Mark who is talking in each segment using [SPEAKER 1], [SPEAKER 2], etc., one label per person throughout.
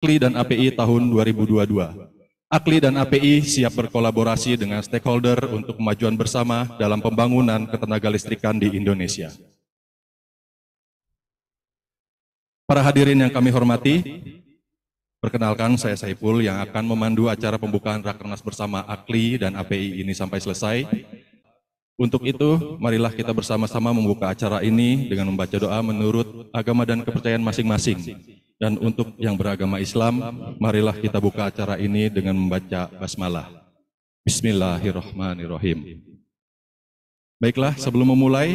[SPEAKER 1] AKLI dan API tahun 2022. AKLI dan API siap berkolaborasi dengan stakeholder untuk kemajuan bersama dalam pembangunan ketenagalistrikan di Indonesia. Para hadirin yang kami hormati, perkenalkan saya Saiful yang akan memandu acara pembukaan Rakernas bersama AKLI dan API ini sampai selesai. Untuk itu, marilah kita bersama-sama membuka acara ini dengan membaca doa menurut agama dan kepercayaan masing-masing. Dan untuk yang beragama Islam, marilah kita buka acara ini dengan membaca basmalah. Bismillahirrahmanirrahim. Baiklah, sebelum memulai,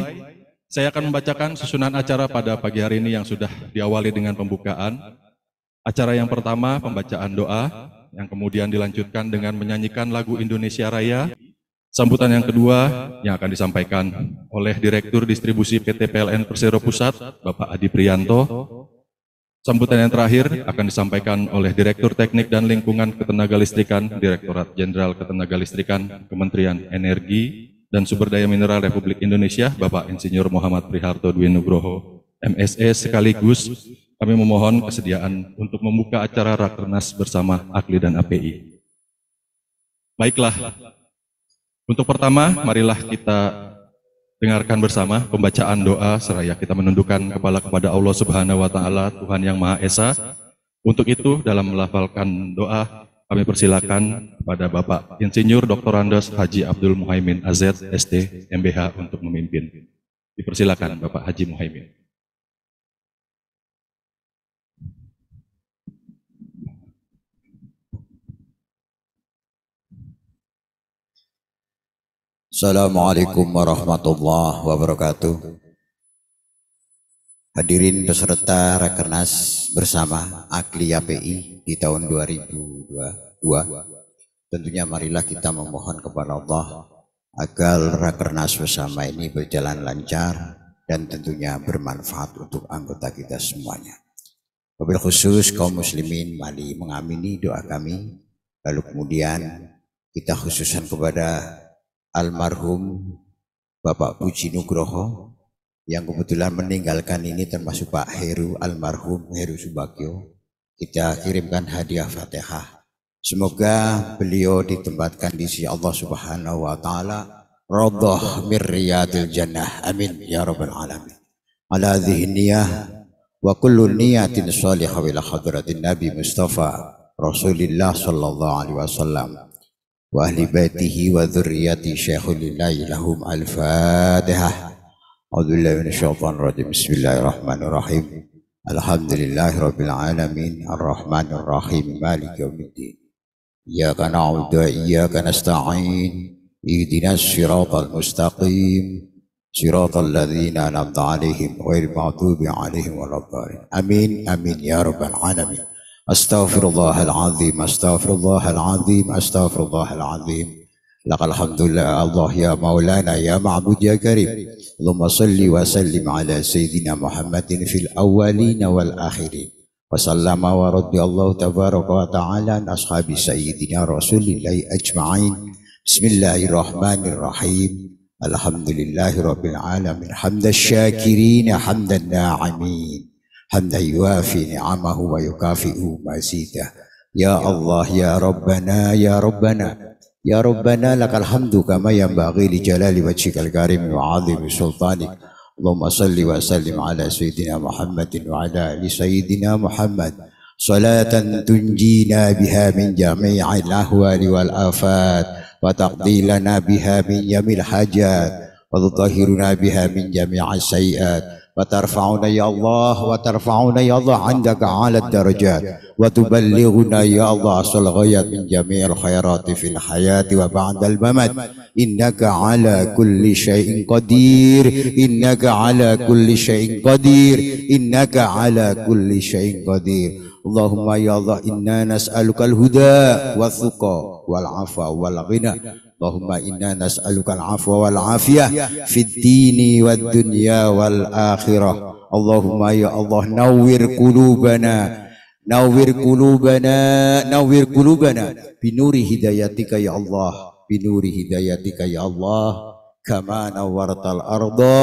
[SPEAKER 1] saya akan membacakan susunan acara pada pagi hari ini yang sudah diawali dengan pembukaan. Acara yang pertama, pembacaan doa, yang kemudian dilanjutkan dengan menyanyikan lagu Indonesia Raya. Sambutan yang kedua yang akan disampaikan oleh Direktur Distribusi PT PLN Persero Pusat, Bapak Adi Priyanto. Sambutan yang terakhir akan disampaikan oleh Direktur Teknik dan Lingkungan Ketenagalistrikan, Direktorat Jenderal Ketenagalistrikan, Kementerian Energi dan Sumber Daya Mineral Republik Indonesia, Bapak Insinyur Muhammad Priharto Dwi Nugroho, MSE, sekaligus kami memohon kesediaan untuk membuka acara Rakernas bersama AKLI dan API. Baiklah. Untuk pertama, marilah kita dengarkan bersama pembacaan doa seraya kita menundukkan kepala kepada Allah Subhanahu wa Ta'ala, Tuhan yang Maha Esa. Untuk itu, dalam melafalkan doa, kami persilakan kepada Bapak Insinyur Dr. Andes Haji Abdul Muhaimin AZ, ST, MBH untuk memimpin. Dipersilakan Bapak Haji Muhaimin.
[SPEAKER 2] Assalamualaikum warahmatullahi wabarakatuh. Hadirin peserta Rakernas bersama AKLI API di tahun 2022. Tentunya marilah kita memohon kepada Allah agar Rakernas bersama ini berjalan lancar dan tentunya bermanfaat untuk anggota kita semuanya. Wabil khusus kaum muslimin, mari mengamini doa kami. Lalu kemudian kita khususkan kepada almarhum Bapak Puji Nugroho yang kebetulan meninggalkan ini, termasuk Pak Heru, almarhum Heru Subagio. Kita kirimkan hadiah Fatihah. Semoga beliau ditempatkan di sisi Allah Subhanahu wa Ta'ala radhah min riyadil jannah. Amin ya rabbal alamin. Ala dhihniyah wa kullu niyatin salihah ila hadratin Nabi Mustafa Rasulillah sallallahu alaihi wasallam wa ahli baitihi wa dzurriyyati syaikhulillah lahum al-fatihah. A'udzubillahi minasyaitonir rajim. Bismillahirrahmanirrahim. Alhamdulillahi rabbil alamin arrahmanir rahim maliki yaumiddin. Iyyaka na'budu wa iyyaka nasta'in. Ihdinas siratal mustaqim. Siratal ladzina an'amta 'alaihim ghairil maghdubi 'alaihim waladdallin. Amin amin ya rabbal alamin. Astaghfirullahal azim, astaghfirullahal azim, astaghfirullahal azim. Lakal hamdulillah Allah ya maulana ya ma'bud ya karim. Allahumma salli wa sallim ala sayyidina Muhammadin fil awwalin wal akhirin. Wa sallama wa radiyallahu tabaraka wa ta'ala an ashabi sayyidina Rasulillahi ajma'in. Bismillahirrahmanirrahim. Alhamdulillahi rabbil alamin. Hamdan syakirin, hamdan na'imin. Hamdan yuafi ni'amahu wa yukafi'u mazidah. Ya Allah ya Rabbana ya Rabbana ya Rabbana lakal hamdu kama yanbaghi li jalali wajhikal karim wa 'azimi sultanik. Allahumma salli wa sallim ala sayyidina Muhammadin wa ala ali sayyidina Muhammad salatan tunjina biha min jami'il ahwali wal afat wa taqdilana biha min jamil hajat wa tutahhiruna biha min jami'is sayiat wa tarfa'una ya Allah wa tarfa'una ya Allah 'indaka 'ala darajat wa tuballighuna ya Allah asal ghayat min jami'il khairati fil hayati wa ba'dal mamat. Innaka 'ala kulli syai'in qadir, innaka 'ala kulli syai'in qadir, innaka 'ala kulli syai'in qadir. Allahumma ya Allah inna nas'alukal huda wa thuqa wal 'afwa wal ghina. Allahumma inna nas'alukal 'afwa wal 'afiyah fid dini wad dunya wal akhirah. Allahumma ya Allah nawwir qulubana, nawwir qulubana, nawwir qulubana binuri hidayatika ya Allah, binuri hidayatika ya Allah, kama nawwartal arda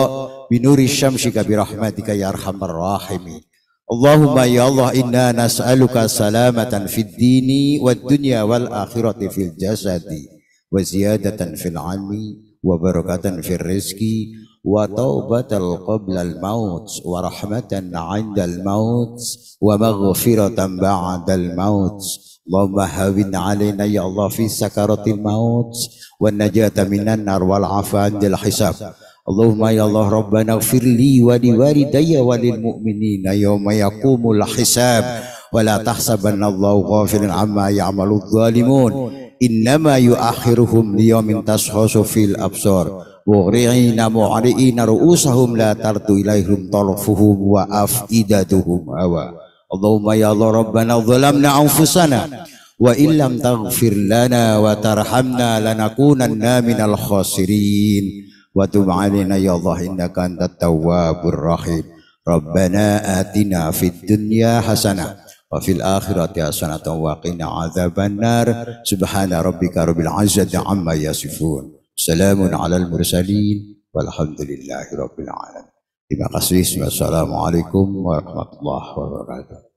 [SPEAKER 2] binuri syamsika birahmatika ya arhamar rahimin. Allahumma ya Allah inna nas'aluka salamatan fid dini wad dunya wal akhirati fil jasadi wa ziyadatan fil ilmi wa barakatan fil rizqi wa taubatan qabla al maut wa rahmatan 'inda al maut wa maghfiratan ba'da al maut. Allahumma hawin 'alaina ya Allah fi sakaratil maut wan najata minan nar wal 'afa 'indal hisab. Allahumma ya Allah Rabbana ighfir li wa li walidayya wa lil mu'minina yawma yaqumul hisab wa la tahsabanna Allahu ghafilan amma ya'malu dhalimun innama yu'akhiruhum liyawmin tashkhasu fil absar mughri'ina mu'ri'ina ru'usahum la tardu ilaihim tarfuhum wa afidatuhum hawa. Allahumma ya Allah Rabbana zalamna anfusana wa illam taghfir lana wa tarhamna lanakunanna minal khasirin. Wa tub 'alaina ya Allah innaka antat tawwabur rahim. Rabbana atina fid dunya hasanah wa fil akhirati hasanatan wa qina adzabannar. Subhana rabbika rabbil izzati amma yasifun. Salamun 'alal mursalin walhamdulillahi rabbil alamin. Terima kasih. Wassalamualaikum warahmatullahi wabarakatuh.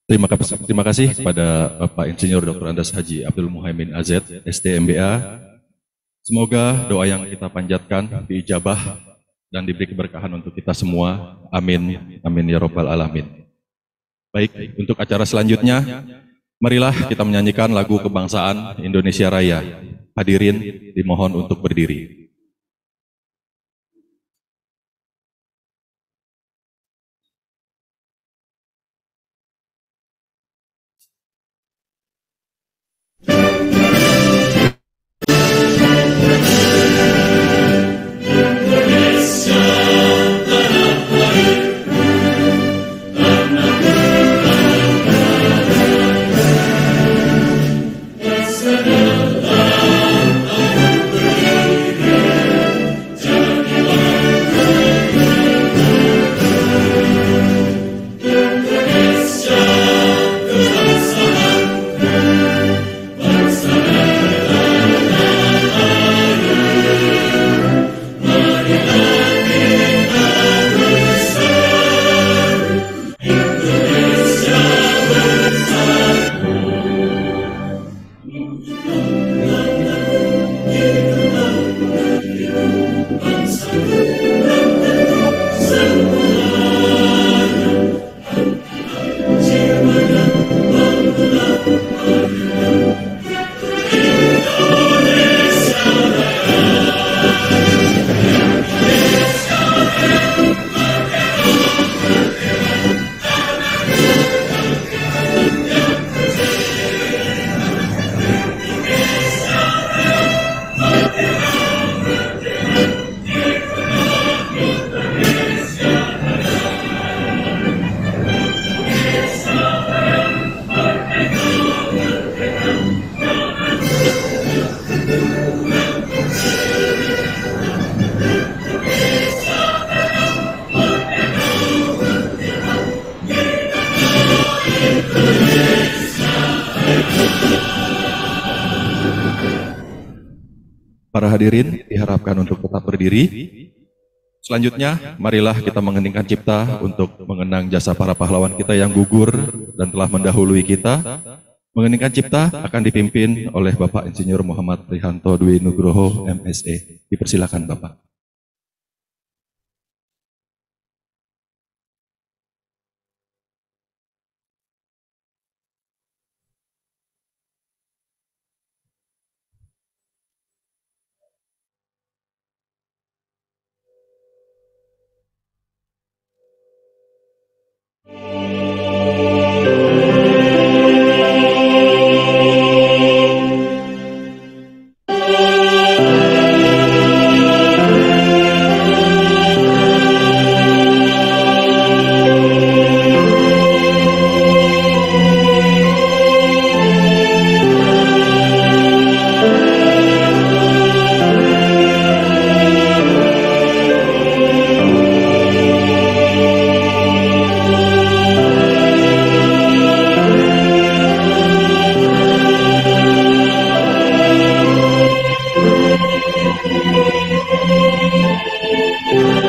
[SPEAKER 1] Terima kasih kepada Bapak Insinyur Dr. Andes Haji Abdul Muhaimin AZ, STMBA. Semoga doa yang kita panjatkan diijabah dan diberi keberkahan untuk kita semua. Amin. Amin ya Rabbal Alamin. Baik, untuk acara selanjutnya, marilah kita menyanyikan lagu kebangsaan Indonesia Raya. Hadirin dimohon untuk berdiri. Para hadirin diharapkan untuk tetap berdiri. Selanjutnya, marilah kita mengeningkan cipta untuk mengenang jasa para pahlawan kita yang gugur dan telah mendahului kita. Mengeningkan cipta akan dipimpin oleh Bapak Insinyur Muhammad Rihanto Dwi Nugroho, MSE. Dipersilakan Bapak.
[SPEAKER 3] Thank you.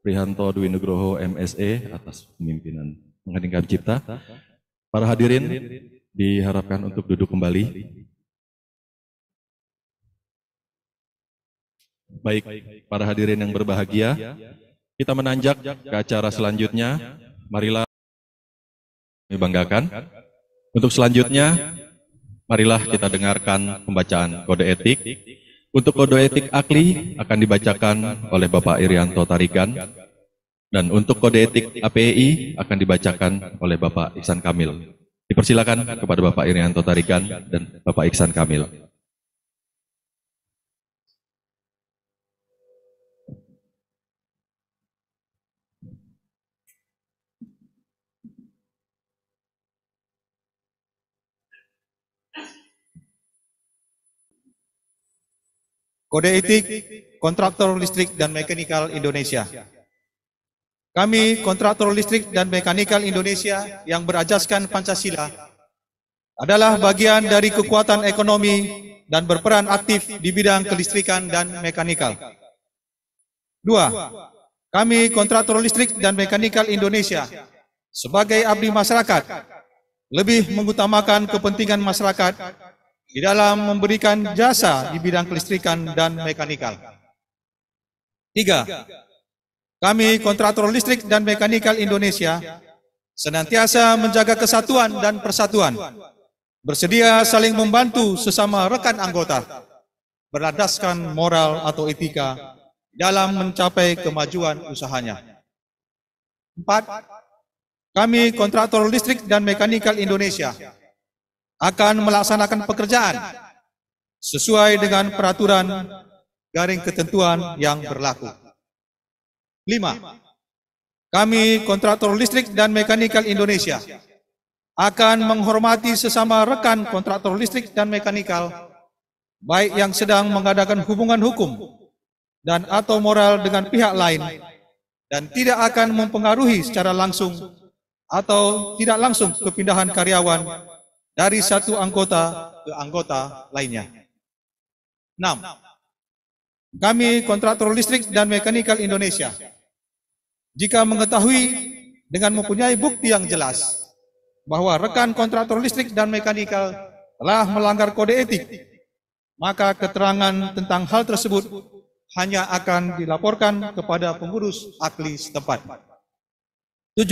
[SPEAKER 1] Prihanto Dwi Nugroho MSE atas pemimpinan mengheningkan cipta. Para hadirin diharapkan untuk duduk kembali. Baik, para hadirin yang berbahagia, kita menanjak ke acara selanjutnya. Marilah kami banggakan. Untuk selanjutnya, marilah kita dengarkan pembacaan kode etik. Untuk kode etik AKLI akan dibacakan oleh Bapak Irianto Tarigan, dan untuk kode etik APEI akan dibacakan oleh Bapak Iksan Kamil. Dipersilakan kepada Bapak Irianto Tarigan dan Bapak Iksan Kamil.
[SPEAKER 3] Kode etik Kontraktor Listrik dan Mekanikal Indonesia. Kami, Kontraktor Listrik dan Mekanikal Indonesia yang berajaskan Pancasila, adalah bagian dari kekuatan ekonomi dan berperan aktif di bidang kelistrikan dan mekanikal. 2. Kami, Kontraktor Listrik dan Mekanikal Indonesia, sebagai abdi masyarakat, lebih mengutamakan kepentingan masyarakat di dalam memberikan jasa di bidang kelistrikan dan mekanikal. 3. Kami, Kontraktor Listrik dan Mekanikal Indonesia, senantiasa menjaga kesatuan dan persatuan, bersedia saling membantu sesama rekan anggota, berlandaskan moral atau etika dalam mencapai kemajuan usahanya. 4. Kami, Kontraktor Listrik dan Mekanikal Indonesia, akan melaksanakan pekerjaan sesuai dengan peraturan garing ketentuan yang berlaku. 5. Kami, Kontraktor Listrik dan Mekanikal Indonesia, akan menghormati sesama rekan kontraktor listrik dan mekanikal, baik yang sedang mengadakan hubungan hukum dan atau moral dengan pihak lain, dan tidak akan mempengaruhi secara langsung atau tidak langsung kepindahan karyawan dari satu anggota ke anggota lainnya. 6. Kami, Kontraktor Listrik dan Mekanikal Indonesia, jika mengetahui dengan mempunyai bukti yang jelas bahwa rekan kontraktor listrik dan mekanikal telah melanggar kode etik, maka keterangan tentang hal tersebut hanya akan dilaporkan kepada pengurus AKLI setempat. 7.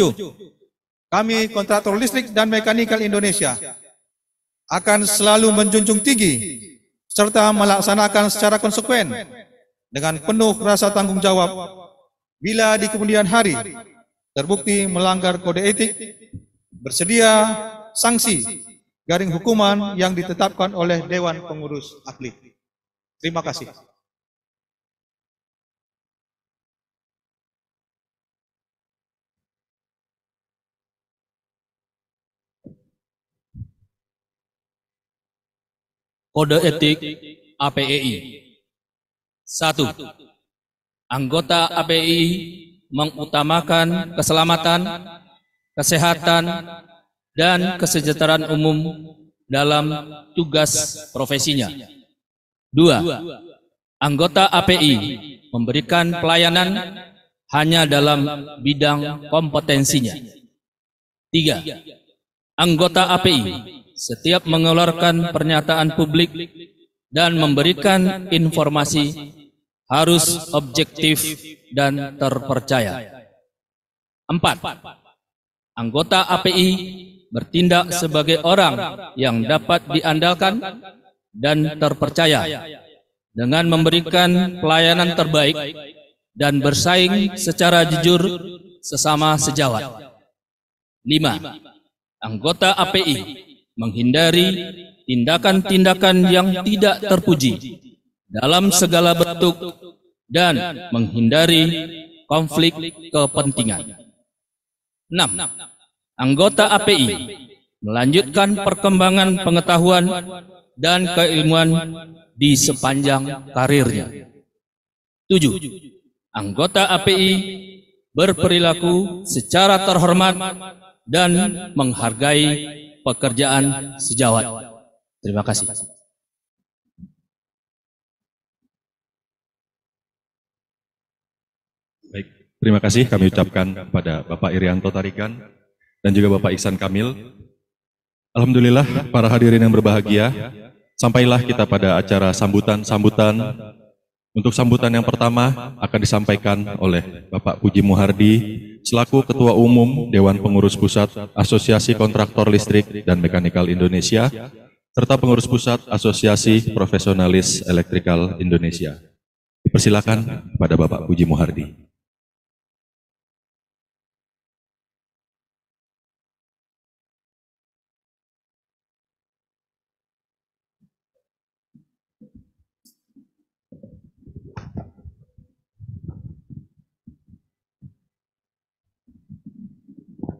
[SPEAKER 3] Kami, Kontraktor Listrik dan Mekanikal Indonesia, akan selalu menjunjung tinggi serta melaksanakan secara konsekuen dengan penuh rasa tanggung jawab bila di kemudian hari terbukti melanggar kode etik, bersedia sanksi garing hukuman yang ditetapkan oleh Dewan Pengurus AKLI. Terima kasih.
[SPEAKER 4] Kode etik APEI. 1. Anggota APEI mengutamakan keselamatan, kesehatan, dan kesejahteraan umum dalam tugas profesinya. 2. Anggota APEI memberikan pelayanan hanya dalam bidang kompetensinya. 3. Anggota APEI setiap mengeluarkan pernyataan publik dan memberikan informasi harus objektif dan terpercaya. 4. Anggota APEI bertindak sebagai orang yang dapat diandalkan dan terpercaya dengan memberikan pelayanan terbaik dan bersaing secara jujur sesama sejawat. 5. Anggota APEI menghindari tindakan-tindakan yang tidak terpuji dalam segala bentuk dan menghindari konflik kepentingan. 6. Anggota APEI melanjutkan perkembangan pengetahuan dan keilmuan di sepanjang karirnya. 7. Anggota APEI berperilaku secara terhormat dan menghargai pekerjaan sejawat. Terima kasih.
[SPEAKER 1] Baik, Terima kasih kami ucapkan kepada Bapak Irianto Tarigan dan juga Bapak Ihsan Kamil. Alhamdulillah para hadirin yang berbahagia, sampailah kita pada acara sambutan. Untuk sambutan yang pertama akan disampaikan oleh Bapak Puji Muhardi selaku Ketua Umum Dewan Pengurus Pusat Asosiasi Kontraktor Listrik dan Mekanikal Indonesia serta Pengurus Pusat Asosiasi Profesionalis Elektrikal Indonesia. Dipersilakan kepada Bapak Puji Muhardi.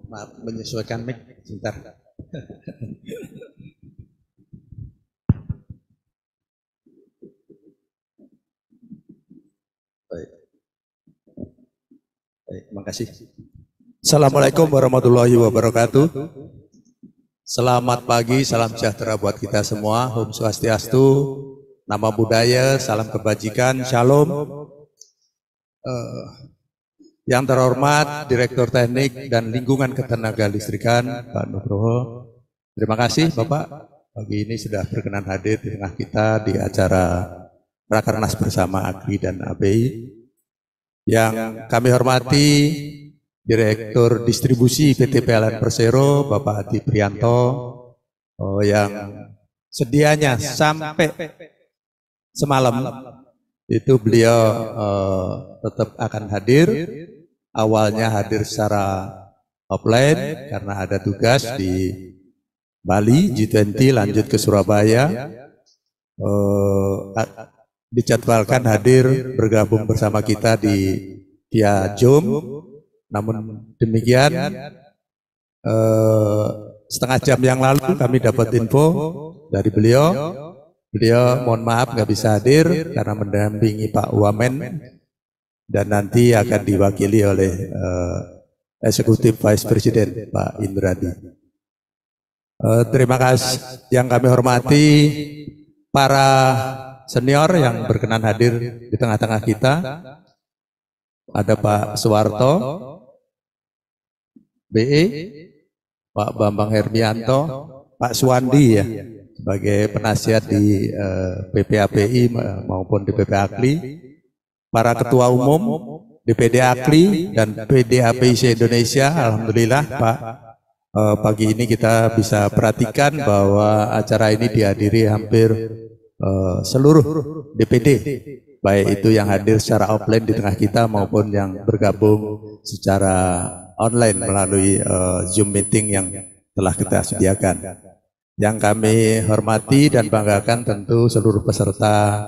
[SPEAKER 5] Maaf, menyesuaikan mic sebentar. Baik. Baik, makasih. Assalamualaikum warahmatullahi wabarakatuh. Selamat pagi, salam sejahtera buat kita semua. Om Swastiastu, nama budaya, salam kebajikan, shalom. Yang terhormat Direktur Teknik dan Lingkungan Ketenaga Listrikan Pak Nugroho. Terima kasih Bapak pagi ini sudah berkenan hadir di tengah kita di acara Rakernas bersama AKLI dan API. Yang kami hormati Direktur Distribusi PT PLN Persero Bapak Adi Prianto yang sedianya sampai semalam itu beliau tetap akan hadir. Awalnya hadir secara offline karena ada tugas di Bali G20, lanjut ke Surabaya. Dijadwalkan hadir bergabung bersama kita di via Zoom. Namun demikian setengah jam yang lalu kami dapat info dari beliau. Beliau mohon maaf nggak bisa hadir karena mendampingi Pak Wamen dan nanti akan diwakili oleh Eksekutif Vice President Pak Indradi. Terima kasih yang kami hormati para senior yang berkenan hadir di tengah-tengah kita. Ada Pak Suwarto, BE, Pak Bambang Hermianto, Pak Suwandi ya, sebagai penasihat di PPAPI maupun di PP AKLI, para ketua umum DPD AKLI dan PDAPIC Indonesia. Alhamdulillah Pak, pagi ini kita bisa perhatikan bahwa acara ini dihadiri hampir seluruh DPD, baik itu yang hadir secara offline di tengah kita maupun yang bergabung secara online melalui Zoom meeting yang telah kita sediakan. Yang kami hormati dan banggakan tentu seluruh peserta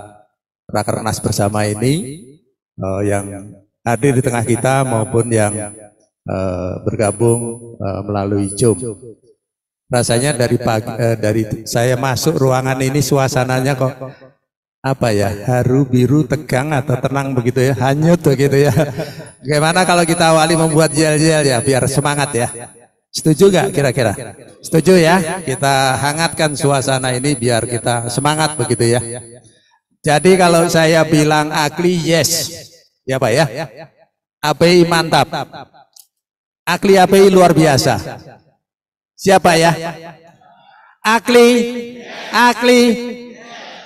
[SPEAKER 5] Rakernas bersama ini yang hadir di tengah kita maupun yang bergabung melalui Zoom. Rasanya dari saya masuk ruangan ini suasananya kok apa ya, haru biru tegang atau tenang begitu ya, hanyut begitu ya. Bagaimana kalau kita awali membuat yel-yel ya biar semangat ya. Setuju nggak kira-kira? Setuju ya? Kita hangatkan suasana ini biar kita semangat begitu ya. Jadi kalau saya bilang AKLI yes, ya Pak ya. API mantap. AKLI API luar biasa. Siapa ya? AKLI, AKLI,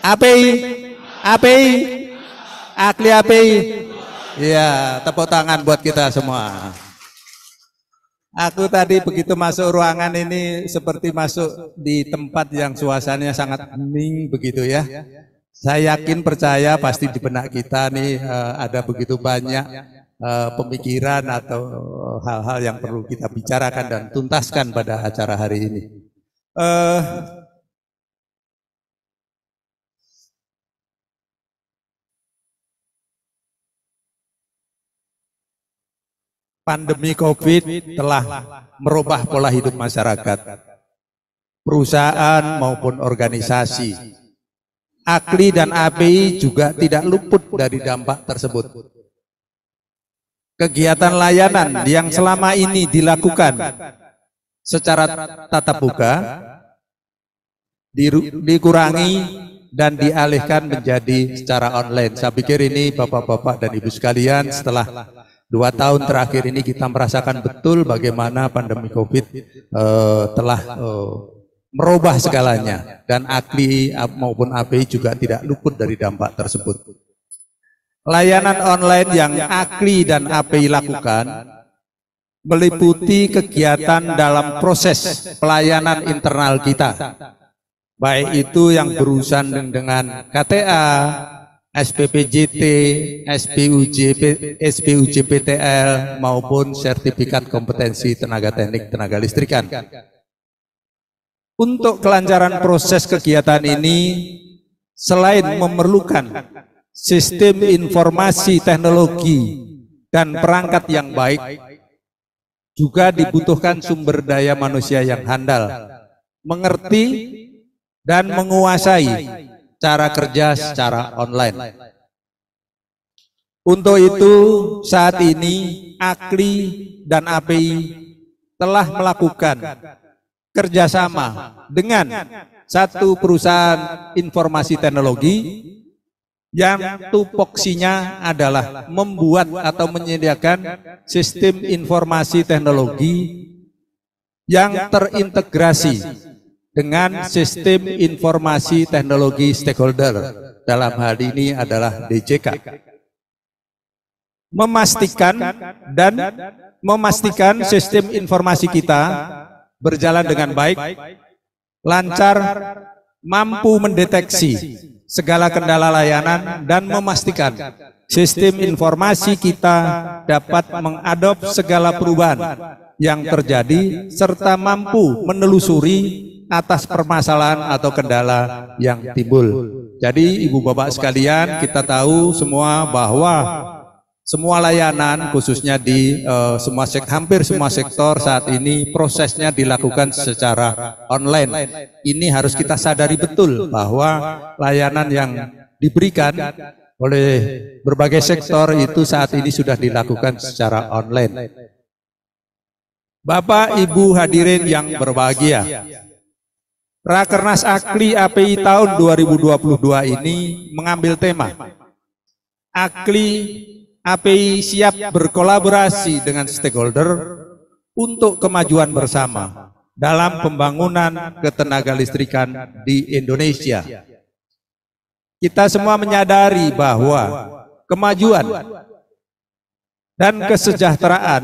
[SPEAKER 5] API, API, AKLI API. Ya, tepuk tangan buat kita semua. Aku tadi begitu masuk ruangan ini seperti masuk di tempat yang suasananya sangat hening begitu ya. Saya yakin percaya pasti di benak kita nih ada begitu banyak pemikiran atau hal-hal yang perlu kita bicarakan dan tuntaskan pada acara hari ini. Pandemi COVID telah merubah pola hidup masyarakat, perusahaan maupun organisasi. AKLI dan API juga tidak luput dari dampak tersebut. Kegiatan layanan yang selama ini dilakukan secara tatap muka dikurangi dan dialihkan menjadi secara online. Saya pikir ini Bapak-bapak dan Ibu sekalian setelah 2 tahun terakhir ini kita merasakan betul bagaimana pandemi COVID telah merubah segalanya, dan AKLI maupun API juga tidak luput dari dampak tersebut. Layanan online yang AKLI dan API lakukan meliputi kegiatan dalam proses pelayanan internal kita, baik itu yang berurusan dengan KTA, SPPJT, SPUJPTL maupun sertifikat kompetensi tenaga teknik tenaga listrikan. Untuk kelancaran proses kegiatan ini, selain memerlukan sistem informasi teknologi dan perangkat yang baik, juga dibutuhkan sumber daya manusia yang handal, mengerti dan menguasai cara kerja secara online. Untuk itu, saat ini AKLI dan API telah melakukan kerjasama dengan satu perusahaan informasi teknologi yang tupoksinya adalah membuat atau menyediakan sistem informasi teknologi yang terintegrasi dengan sistem informasi teknologi stakeholder, dalam hal ini adalah DJK. Memastikan sistem informasi kita berjalan dengan baik, lancar, mampu mendeteksi segala kendala layanan, dan memastikan sistem informasi kita dapat mengadop segala perubahan yang terjadi serta mampu menelusuri atas permasalahan atau kendala yang timbul. Jadi Ibu Bapak sekalian, kita tahu semua bahwa semua layanan khususnya di hampir semua sektor saat ini prosesnya dilakukan secara online. Ini harus kita sadari betul bahwa layanan yang diberikan oleh berbagai sektor itu saat ini sudah dilakukan secara online. Bapak Ibu hadirin yang berbahagia, Rakernas AKLI API tahun 2022 ini mengambil tema AKLI API siap berkolaborasi dengan stakeholder untuk kemajuan bersama dalam pembangunan ketenaga listrikan di Indonesia. Kita semua menyadari bahwa kemajuan dan kesejahteraan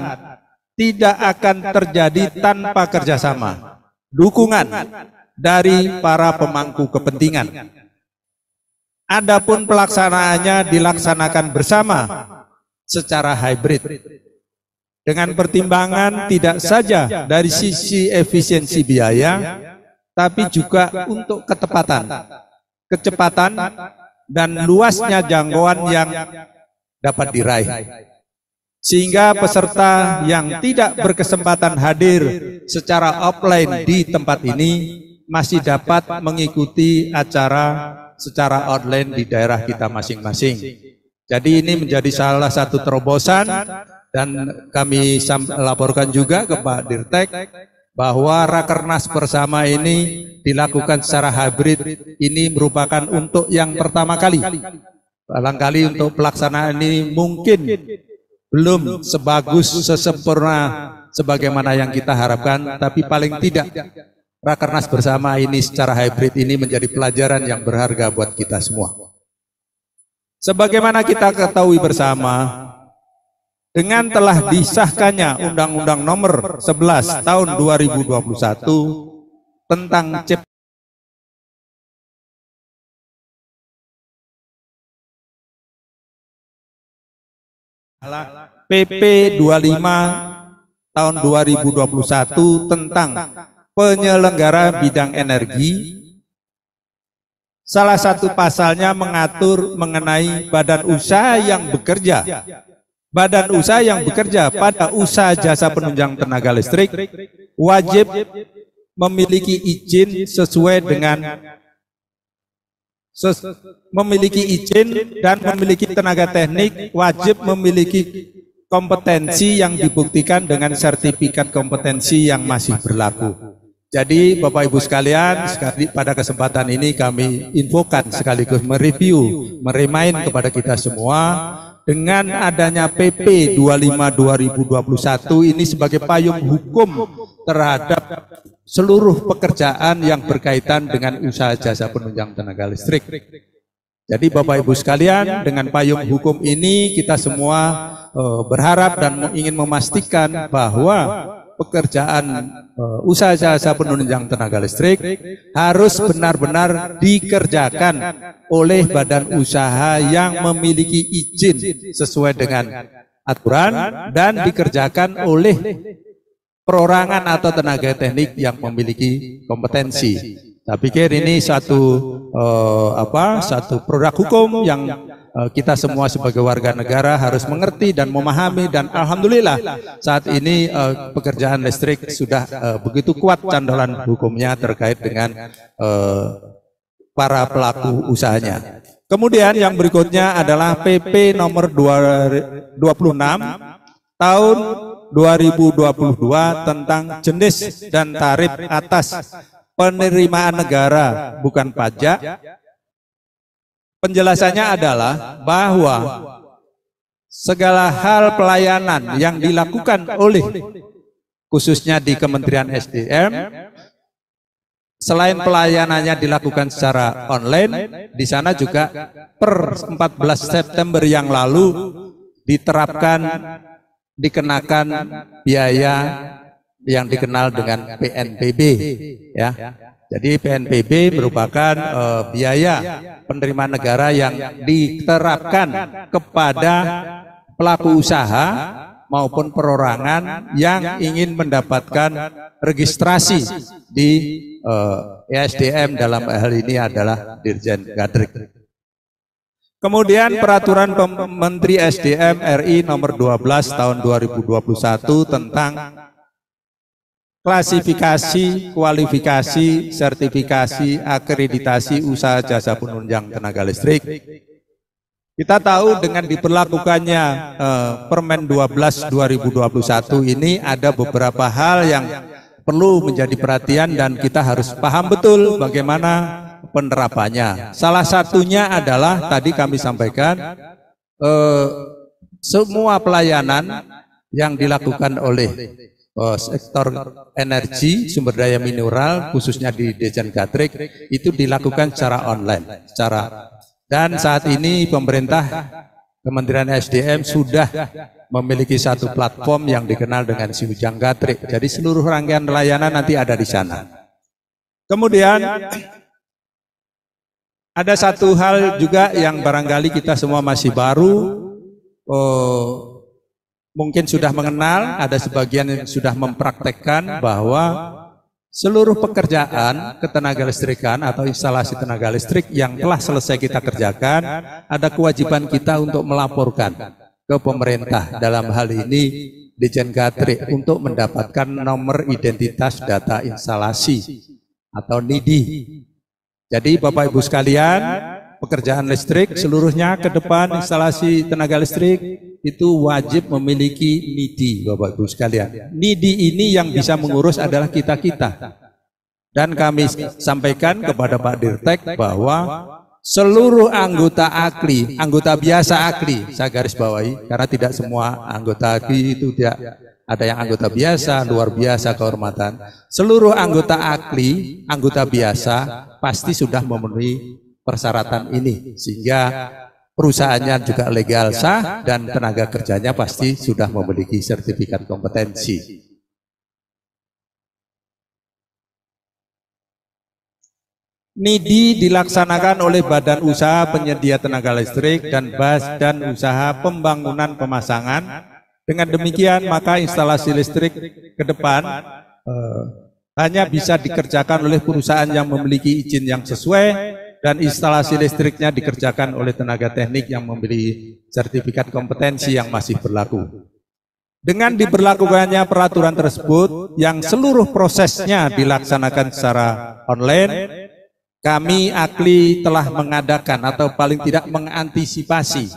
[SPEAKER 5] tidak akan terjadi tanpa kerjasama, dukungan dari para pemangku kepentingan. Adapun pelaksanaannya dilaksanakan bersama secara hybrid dengan pertimbangan tidak saja dari sisi efisiensi biaya, tapi juga untuk ketepatan, kecepatan, dan luasnya jangkauan yang dapat diraih, sehingga peserta yang tidak berkesempatan hadir secara offline di tempat ini masih dapat mengikuti acara secara online di daerah kita masing-masing. Jadi ini menjadi salah satu terobosan, dan kami laporkan juga ke Pak Dirtek bahwa Rakernas bersama ini dilakukan secara hybrid. Ini merupakan untuk yang pertama kali. Barangkali untuk pelaksanaan ini mungkin belum sebagus, sesempurna sebagaimana yang kita harapkan, tapi paling tidak Rakernas bersama ini secara hybrid ini menjadi pelajaran yang berharga buat kita semua. Sebagaimana kita ketahui bersama, dengan telah disahkannya Undang-Undang Nomor 11 Tahun 2021 tentang PP 25 Tahun 2021 tentang penyelenggara bidang energi. Salah satu pasalnya mengatur mengenai badan usaha yang bekerja. Badan usaha yang bekerja pada usaha jasa penunjang tenaga listrik wajib memiliki izin sesuai dengan dan memiliki tenaga teknik, wajib memiliki kompetensi yang dibuktikan dengan sertifikat kompetensi yang masih berlaku. Jadi Bapak Ibu sekalian, pada kesempatan ini kami infokan sekaligus mereview, meremind kepada kita semua, dengan adanya PP 25/2021 ini sebagai payung hukum terhadap seluruh pekerjaan yang berkaitan dengan usaha jasa penunjang tenaga listrik. Jadi Bapak Ibu sekalian, dengan payung hukum ini kita semua berharap dan ingin memastikan bahwa pekerjaan usaha jasa penunjang tenaga listrik harus benar-benar dikerjakan oleh badan usaha yang memiliki izin sesuai dengan aturan dan dikerjakan oleh perorangan atau tenaga teknik yang memiliki kompetensi. Saya pikir ini satu produk hukum yang kita semua sebagai warga negara harus mengerti dan memahami, dan alhamdulillah saat ini pekerjaan listrik sudah begitu kuat candolan hukumnya terkait dengan para pelaku usahanya. Kemudian yang berikutnya adalah PP nomor 26 tahun 2022 tentang jenis dan tarif atas penerimaan negara bukan pajak. Penjelasannya adalah bahwa segala hal pelayanan yang dilakukan oleh khususnya di Kementerian SDM, selain pelayanannya dilakukan secara online, di sana juga per 14 September yang lalu dikenakan biaya yang dikenal dengan PNBP, ya. Jadi PNBP merupakan biaya penerimaan negara yang diterapkan kepada pelaku usaha maupun perorangan yang ingin mendapatkan registrasi di ESDM, dalam hal ini adalah Dirjen Gadrik. Kemudian Peraturan Menteri SDM RI nomor 12 tahun 2021 tentang klasifikasi, kualifikasi, sertifikasi, akreditasi usaha jasa penunjang tenaga listrik. Kita tahu dengan diberlakukannya Permen 12 2021 ini ada beberapa hal yang perlu menjadi perhatian dan kita harus paham betul bagaimana penerapannya. Salah satunya adalah tadi kami sampaikan semua pelayanan yang dilakukan oleh sektor energi, sumber daya mineral, khususnya di Dirjen Gadrik, itu dilakukan secara online. Dan saat ini pemerintah Kementerian SDM sudah memiliki satu platform yang dikenal dengan Siujang Gadrik. Jadi seluruh rangkaian layanan nanti ada di sana. Kemudian ada satu hal juga yang barangkali kita semua masih baru, mungkin sudah mengenal, ada sebagian yang sudah mempraktekkan bahwa seluruh pekerjaan ketenaga listrikan atau instalasi tenaga listrik yang telah selesai kita kerjakan, ada kewajiban kita untuk melaporkan ke pemerintah, dalam hal ini Dirjen Gadrik, untuk mendapatkan nomor identitas data instalasi atau NIDI. Jadi Bapak Ibu sekalian, pekerjaan listrik seluruhnya ke depan instalasi tenaga listrik itu wajib memiliki NIDI, Bapak Ibu sekalian. NIDI ini yang bisa mengurus adalah kita-kita. Dan kami sampaikan kepada Pak Dirtek bahwa seluruh anggota AKLI, anggota biasa AKLI, saya garis bawahi, karena tidak semua anggota AKLI itu tidak, ada yang anggota biasa, luar biasa kehormatan. Seluruh anggota AKLI, anggota biasa pasti sudah memenuhi persyaratan ini, sehingga perusahaannya juga legal sah dan tenaga kerjanya pasti sudah memiliki sertifikat kompetensi. NIDI dilaksanakan oleh Badan Usaha Penyedia Tenaga Listrik dan Badan Usaha Pembangunan Pemasangan. Dengan demikian maka instalasi listrik ke depan hanya bisa dikerjakan oleh perusahaan yang memiliki izin yang sesuai, dan instalasi listriknya dikerjakan oleh tenaga teknik yang memiliki sertifikat kompetensi yang masih berlaku. Dengan diberlakukannya peraturan tersebut yang seluruh prosesnya dilaksanakan secara online, kami AKLI telah mengadakan atau paling tidak mengantisipasi.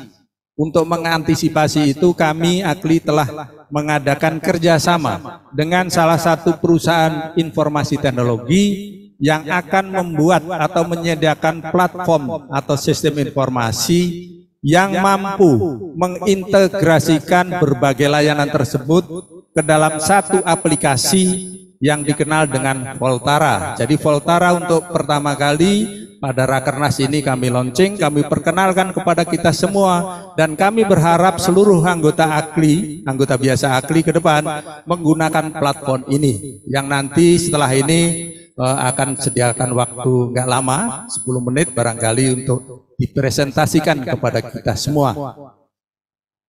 [SPEAKER 5] Untuk mengantisipasi itu kami AKLI telah mengadakan kerjasama dengan salah satu perusahaan informasi teknologi yang akan membuat atau menyediakan platform atau sistem informasi yang mampu mengintegrasikan berbagai layanan tersebut ke dalam satu aplikasi yang dikenal dengan Voltara. Jadi Voltara untuk pertama kali pada Rakernas ini kami launching, kami perkenalkan kepada kita semua, dan kami berharap seluruh anggota AKLI, anggota biasa AKLI ke depan menggunakan platform ini, yang nanti setelah ini akan sediakan waktu nggak lama, 10 menit barangkali untuk dipresentasikan kepada kita semua.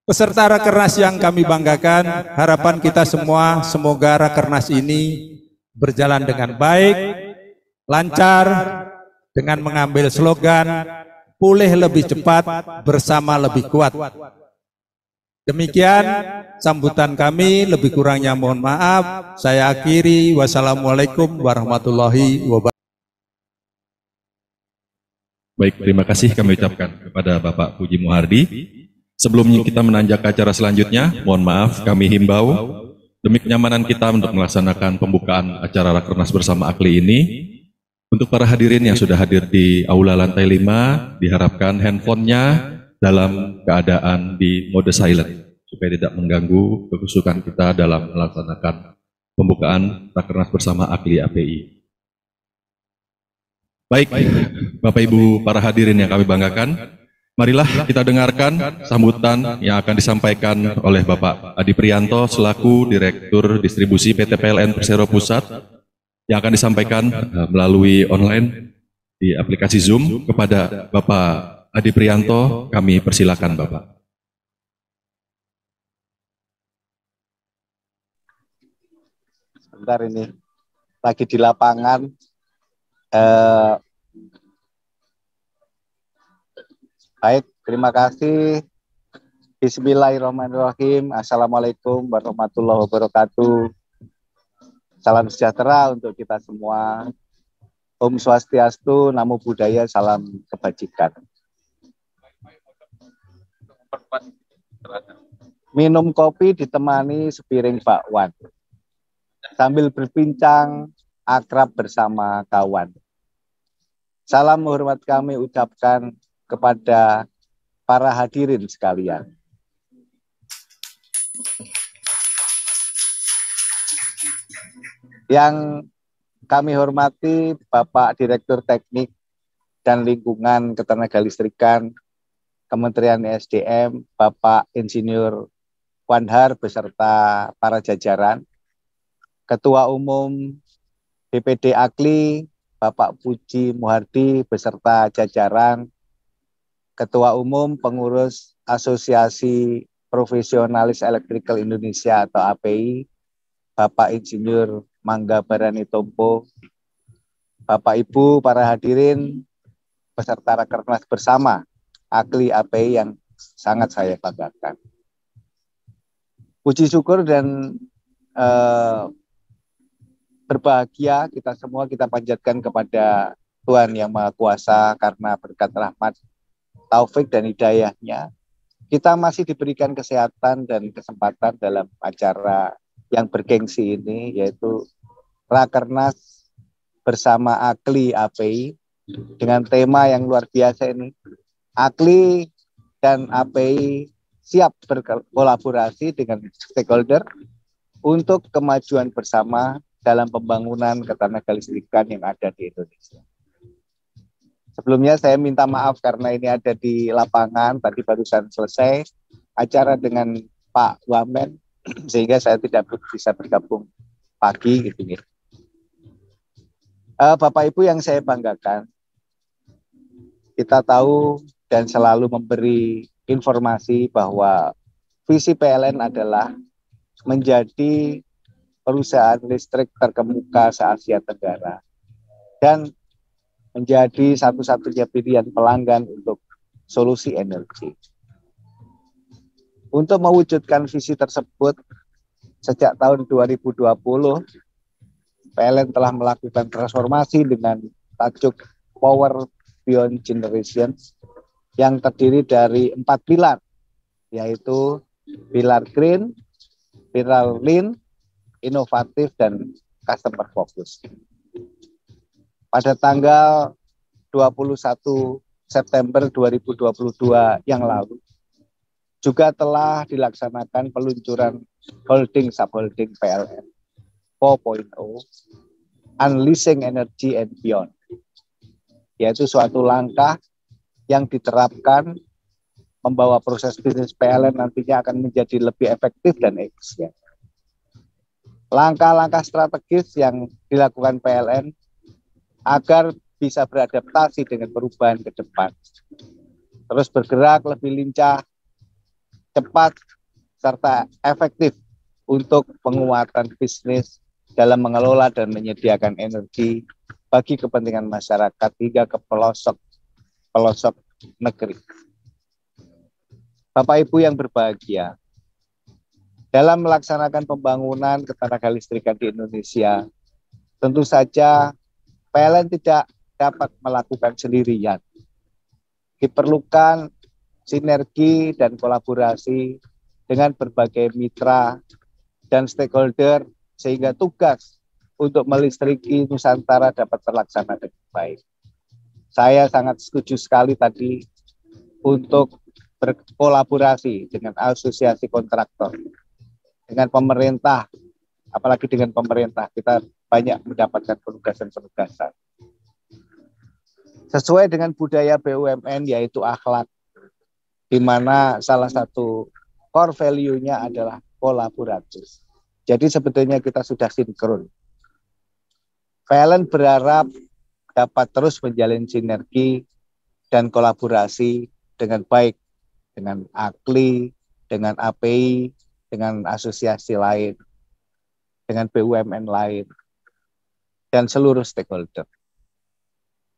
[SPEAKER 5] Peserta Rakernas yang kami banggakan, harapan kita semua semoga Rakernas ini berjalan dengan baik, lancar, dengan mengambil slogan pulih lebih cepat, bersama lebih kuat. Demikian sambutan kami, lebih kurangnya mohon maaf. Saya akhiri, wassalamualaikum warahmatullahi wabarakatuh.
[SPEAKER 1] Baik, terima kasih kami ucapkan kepada Bapak Puji Muhardi. Sebelumnya kita menanjak ke acara selanjutnya, mohon maaf kami himbau demi kenyamanan kita untuk melaksanakan pembukaan acara Rakernas bersama AKLI ini. Untuk para hadirin yang sudah hadir di aula lantai 5, diharapkan handphonenya dalam keadaan di mode silent supaya tidak mengganggu kekhusukan kita dalam melaksanakan pembukaan Rakernas bersama AKLI API. Baik, Bapak Ibu para hadirin yang kami banggakan, marilah kita dengarkan sambutan yang akan disampaikan oleh Bapak Adi Prianto selaku Direktur Distribusi PT PLN Persero Pusat yang akan disampaikan melalui online di aplikasi Zoom. Kepada Bapak Adi Prianto kami persilakan Bapak.
[SPEAKER 6] Sebentar, ini lagi di lapangan. Baik, terima kasih. Bismillahirrahmanirrahim. Assalamualaikum warahmatullahi wabarakatuh. Salam sejahtera untuk kita semua. Om Swastiastu, Namo Buddhaya, salam kebajikan. Minum kopi ditemani sepiring bakwan, sambil berbincang akrab bersama kawan. Salam hormat kami ucapkan kepada para hadirin sekalian. Yang kami hormati Bapak Direktur Teknik dan Lingkungan Ketenagalistrikan Kementerian ESDM, Bapak Insinyur Wanhar beserta para jajaran, Ketua Umum DPD AKLI, Bapak Puji Muhardi beserta jajaran, Ketua Umum Pengurus Asosiasi Profesionalis Electrical Indonesia atau API, Bapak Insinyur Mangga Barani Tompo, Bapak Ibu para hadirin peserta Rakernas bersama AKLI API yang sangat saya banggakan. Puji syukur dan berbahagia kita semua kita panjatkan kepada Tuhan Yang Maha Kuasa, karena berkat rahmat, taufik dan hidayahnya kita masih diberikan kesehatan dan kesempatan dalam acara yang bergengsi ini, yaitu Rakernas bersama AKLI API dengan tema yang luar biasa ini. AKLI dan API siap berkolaborasi dengan stakeholder untuk kemajuan bersama dalam pembangunan ketenagalistrikan yang ada di Indonesia. Sebelumnya saya minta maaf karena ini ada di lapangan, tadi barusan selesai acara dengan Pak Wamen, sehingga saya tidak bisa bergabung pagi gitu nih. Bapak Ibu yang saya banggakan, kita tahu dan selalu memberi informasi bahwa visi PLN adalah menjadi perusahaan listrik terkemuka se-Asia Tenggara dan menjadi satu-satunya pilihan pelanggan untuk solusi energi. Untuk mewujudkan visi tersebut, sejak tahun 2020, PLN telah melakukan transformasi dengan tajuk Power Beyond Generation yang terdiri dari 4 pilar, yaitu pilar green, pilar lean, inovatif, dan customer focus. Pada tanggal 21 September 2022 yang lalu juga telah dilaksanakan peluncuran holding subholding PLN 4.0 Unleashing Energy and Beyond, yaitu suatu langkah yang diterapkan membawa proses bisnis PLN nantinya akan menjadi lebih efektif dan efisien. Langkah-langkah strategis yang dilakukan PLN agar bisa beradaptasi dengan perubahan ke depan, terus bergerak lebih lincah, cepat, serta efektif untuk penguatan bisnis dalam mengelola dan menyediakan energi bagi kepentingan masyarakat hingga ke pelosok negeri. Bapak Ibu yang berbahagia, dalam melaksanakan pembangunan ketenaga listrikan di Indonesia, tentu saja PLN tidak dapat melakukan sendirian. Diperlukan sinergi dan kolaborasi dengan berbagai mitra dan stakeholder sehingga tugas untuk melistriki Nusantara dapat terlaksana dengan baik. Saya sangat setuju sekali tadi untuk berkolaborasi dengan asosiasi kontraktor, dengan pemerintah, apalagi dengan pemerintah kita banyak mendapatkan penugasan-penugasan. Sesuai dengan budaya BUMN yaitu akhlak, di mana salah satu core value-nya adalah kolaboratif. Jadi sebetulnya kita sudah sinkron. PLN berharap dapat terus menjalin sinergi dan kolaborasi dengan baik dengan AKLI, dengan API, dengan asosiasi lain, dengan BUMN lain, dan seluruh stakeholder,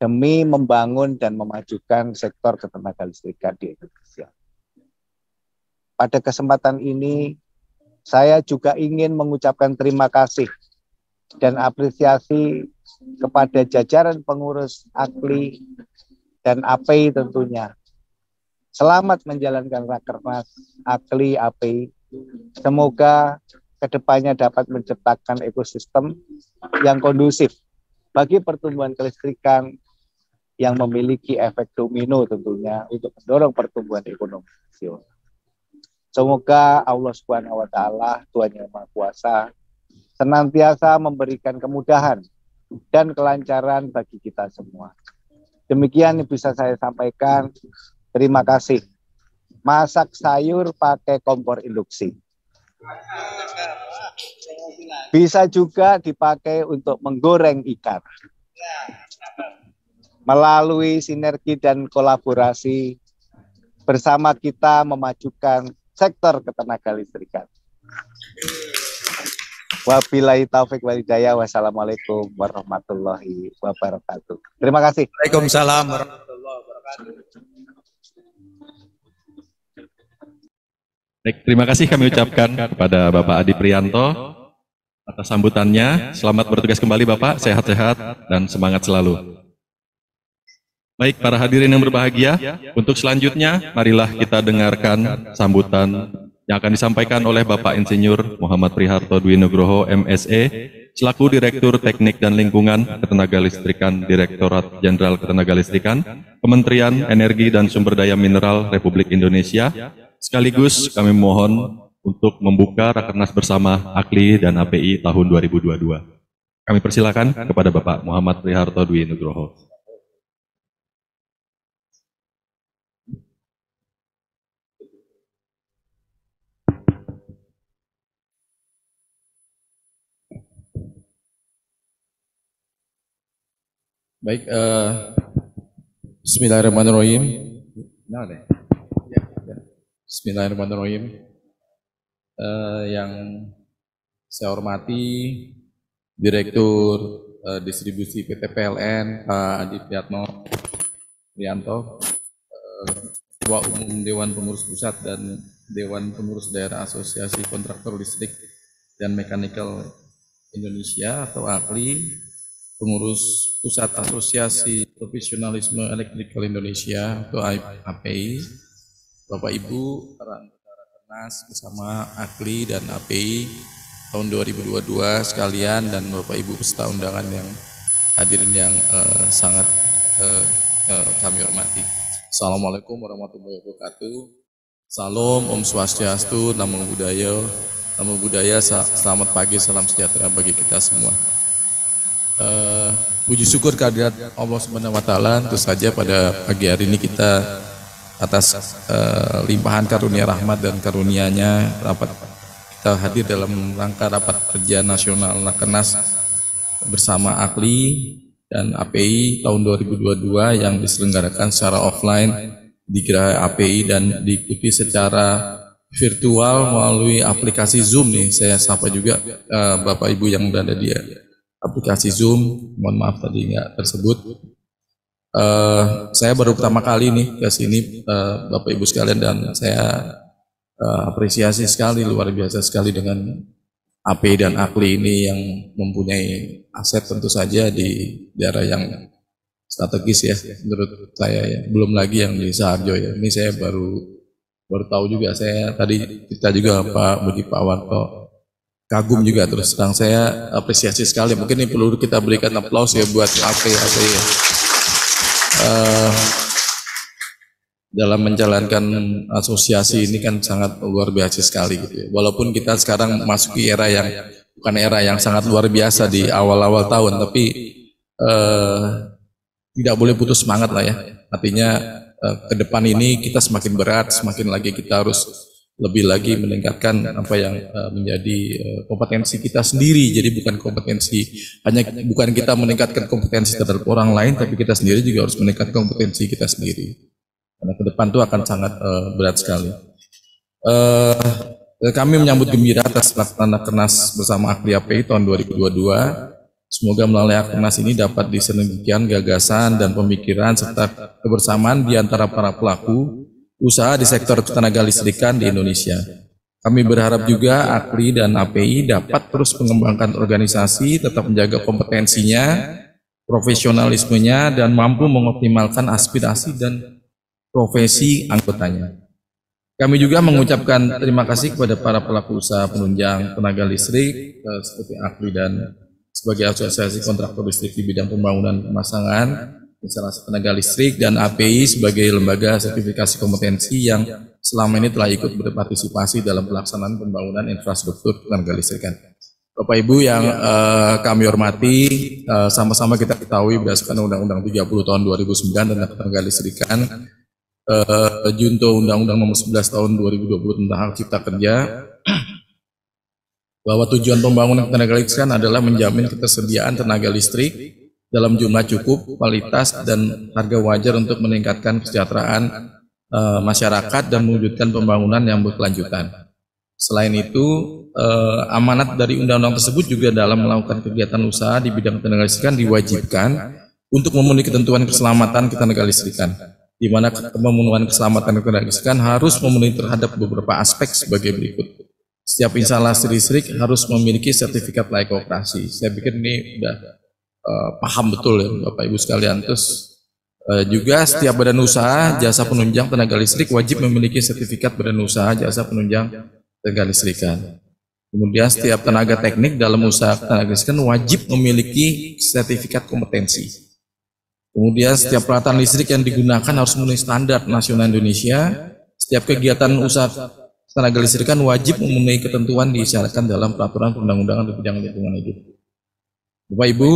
[SPEAKER 6] demi membangun dan memajukan sektor ketenaga listrikan di Indonesia. Pada kesempatan ini, saya juga ingin mengucapkan terima kasih dan apresiasi kepada jajaran pengurus AKLI dan API tentunya. Selamat menjalankan Rakernas AKLI API. Semoga kedepannya dapat menciptakan ekosistem yang kondusif bagi pertumbuhan kelistrikan yang memiliki efek domino tentunya untuk mendorong pertumbuhan ekonomi nasional. Semoga Allah Subhanahu wa taala, Tuhan Yang Maha Kuasa, senantiasa memberikan kemudahan dan kelancaran bagi kita semua. Demikian yang bisa saya sampaikan. Terima kasih. Masak sayur pakai kompor induksi. Bisa juga dipakai untuk menggoreng ikan. Melalui sinergi dan kolaborasi bersama kita memajukan sektor ketenaga listrikan. Wabillahi taufik wal hidayah. Wassalamualaikum warahmatullahi wabarakatuh. Terima kasih.
[SPEAKER 5] Waalaikumsalam warahmatullahi wabarakatuh.
[SPEAKER 1] Baik, terima kasih kami ucapkan kepada Bapak Adi Prianto atas sambutannya. Selamat bertugas kembali Bapak, sehat-sehat dan semangat selalu. Baik, para hadirin yang berbahagia, untuk selanjutnya marilah kita dengarkan sambutan yang akan disampaikan oleh Bapak Insinyur Muhammad Priharto Dwi Nugroho, MSE, selaku Direktur Teknik dan Lingkungan Ketenaga Listrikan, Direktorat Jenderal Ketenaga Listrikan, Kementerian Energi dan Sumber Daya Mineral Republik Indonesia. Sekaligus kami mohon untuk membuka Rakernas bersama AKLI dan API tahun 2022. Kami persilakan kepada Bapak Muhammad Priharto Dwi Nugroho.
[SPEAKER 7] Baik, Bismillahirrahmanirrahim. Bismillahirrahmanirrahim. Yang saya hormati Direktur Distribusi PT PLN Pak Adi Prianto, Ketua Umum Dewan Pengurus Pusat dan Dewan Pengurus Daerah Asosiasi Kontraktor Listrik dan Mekanikal Indonesia atau AKLI, Pengurus Pusat Asosiasi Profesionalisme Elektrikal Indonesia atau API, Bapak Ibu, para anggota Rakernas bersama AKLI dan API tahun 2022 sekalian, dan Bapak Ibu peserta undangan yang hadirin yang sangat kami hormati. Assalamualaikum warahmatullahi wabarakatuh. Salam, Om Swastiastu, Namo Buddhaya, selamat pagi, salam sejahtera bagi kita semua. Puji syukur kehadirat Allah Subhanahu wa taala, tentu saja pada pagi hari ini kita atas limpahan karunia rahmat dan karunia-Nya dapat kita hadir dalam rangka rapat kerja nasional Rakernas bersama AKLI dan API tahun 2022 yang diselenggarakan secara offline di Geraha API dan diikuti secara virtual melalui aplikasi Zoom nih. Saya sapa juga Bapak Ibu yang berada di aplikasi Zoom. Mohon maaf tadi nggak tersebut. Saya baru pertama kali nih ke sini Bapak Ibu sekalian, dan saya apresiasi sekali, luar biasa sekali dengan API dan AKLI ini yang mempunyai aset tentu saja di daerah yang strategis ya menurut saya ya. Belum lagi yang di Saharjo ya. Ini saya baru tahu juga. Saya tadi kita juga Pak Budi Pak Warto kagum juga, terus terang saya apresiasi sekali. Mungkin ini perlu kita berikan aplaus ya buat API ya. Dalam menjalankan asosiasi ini kan sangat luar biasa sekali gitu ya. Walaupun kita sekarang memasuki era yang bukan era yang sangat luar biasa di awal-awal tahun, tapi tidak boleh putus semangat lah ya. Artinya ke depan ini kita semakin berat, semakin lagi kita harus lebih lagi meningkatkan apa yang menjadi kompetensi kita sendiri. Jadi bukan bukan kita meningkatkan kompetensi terhadap orang lain, tapi kita sendiri juga harus meningkatkan kompetensi kita sendiri. Karena ke depan itu akan sangat berat sekali. Kami menyambut gembira atas pelaksanaan Rakernas bersama AKLI API tahun 2022. Semoga melalui Rakernas ini dapat diselenggarakan gagasan dan pemikiran serta kebersamaan di antara para pelaku usaha di sektor ketenaga listrikan di Indonesia. Kami berharap juga AKLI dan API dapat terus mengembangkan organisasi, tetap menjaga kompetensinya, profesionalismenya, dan mampu mengoptimalkan aspirasi dan profesi anggotanya. Kami juga mengucapkan terima kasih kepada para pelaku usaha penunjang tenaga listrik seperti AKLI dan sebagai asosiasi kontraktor listrik di bidang pembangunan pemasangan instalasi tenaga listrik, dan API sebagai lembaga sertifikasi kompetensi yang selama ini telah ikut berpartisipasi dalam pelaksanaan pembangunan infrastruktur tenaga listrikan. Bapak Ibu yang kami hormati, sama-sama kita ketahui berdasarkan Undang-Undang 30 tahun 2009 tentang tenaga listrikan, Junto Undang-Undang Nomor 11 Tahun 2020 tentang Hak Cipta Kerja, bahwa tujuan pembangunan tenaga listrikan adalah menjamin ketersediaan tenaga listrik dalam jumlah cukup, kualitas, dan harga wajar untuk meningkatkan kesejahteraan masyarakat dan mewujudkan pembangunan yang berkelanjutan. Selain itu, amanat dari undang-undang tersebut juga dalam melakukan kegiatan usaha di bidang tenaga listrikan diwajibkan untuk memenuhi ketentuan keselamatan ketenaga listrikan, di mana pemenuhan keselamatan ketenaga listrikan harus memenuhi terhadap beberapa aspek sebagai berikut. Setiap instalasi listrik harus memiliki sertifikat layak operasi. Saya pikir ini sudah paham betul ya Bapak Ibu sekalian. Terus juga setiap badan usaha jasa penunjang tenaga listrik wajib memiliki sertifikat badan usaha jasa penunjang tenaga listrikan. Kemudian setiap tenaga teknik dalam usaha tenaga listrikan wajib memiliki sertifikat kompetensi. Kemudian setiap peralatan listrik yang digunakan harus memenuhi standar nasional Indonesia. Setiap kegiatan usaha tenaga listrikan wajib memenuhi ketentuan disyaratkan dalam peraturan perundang-undangan di bidang lingkungan hidup. Bapak Ibu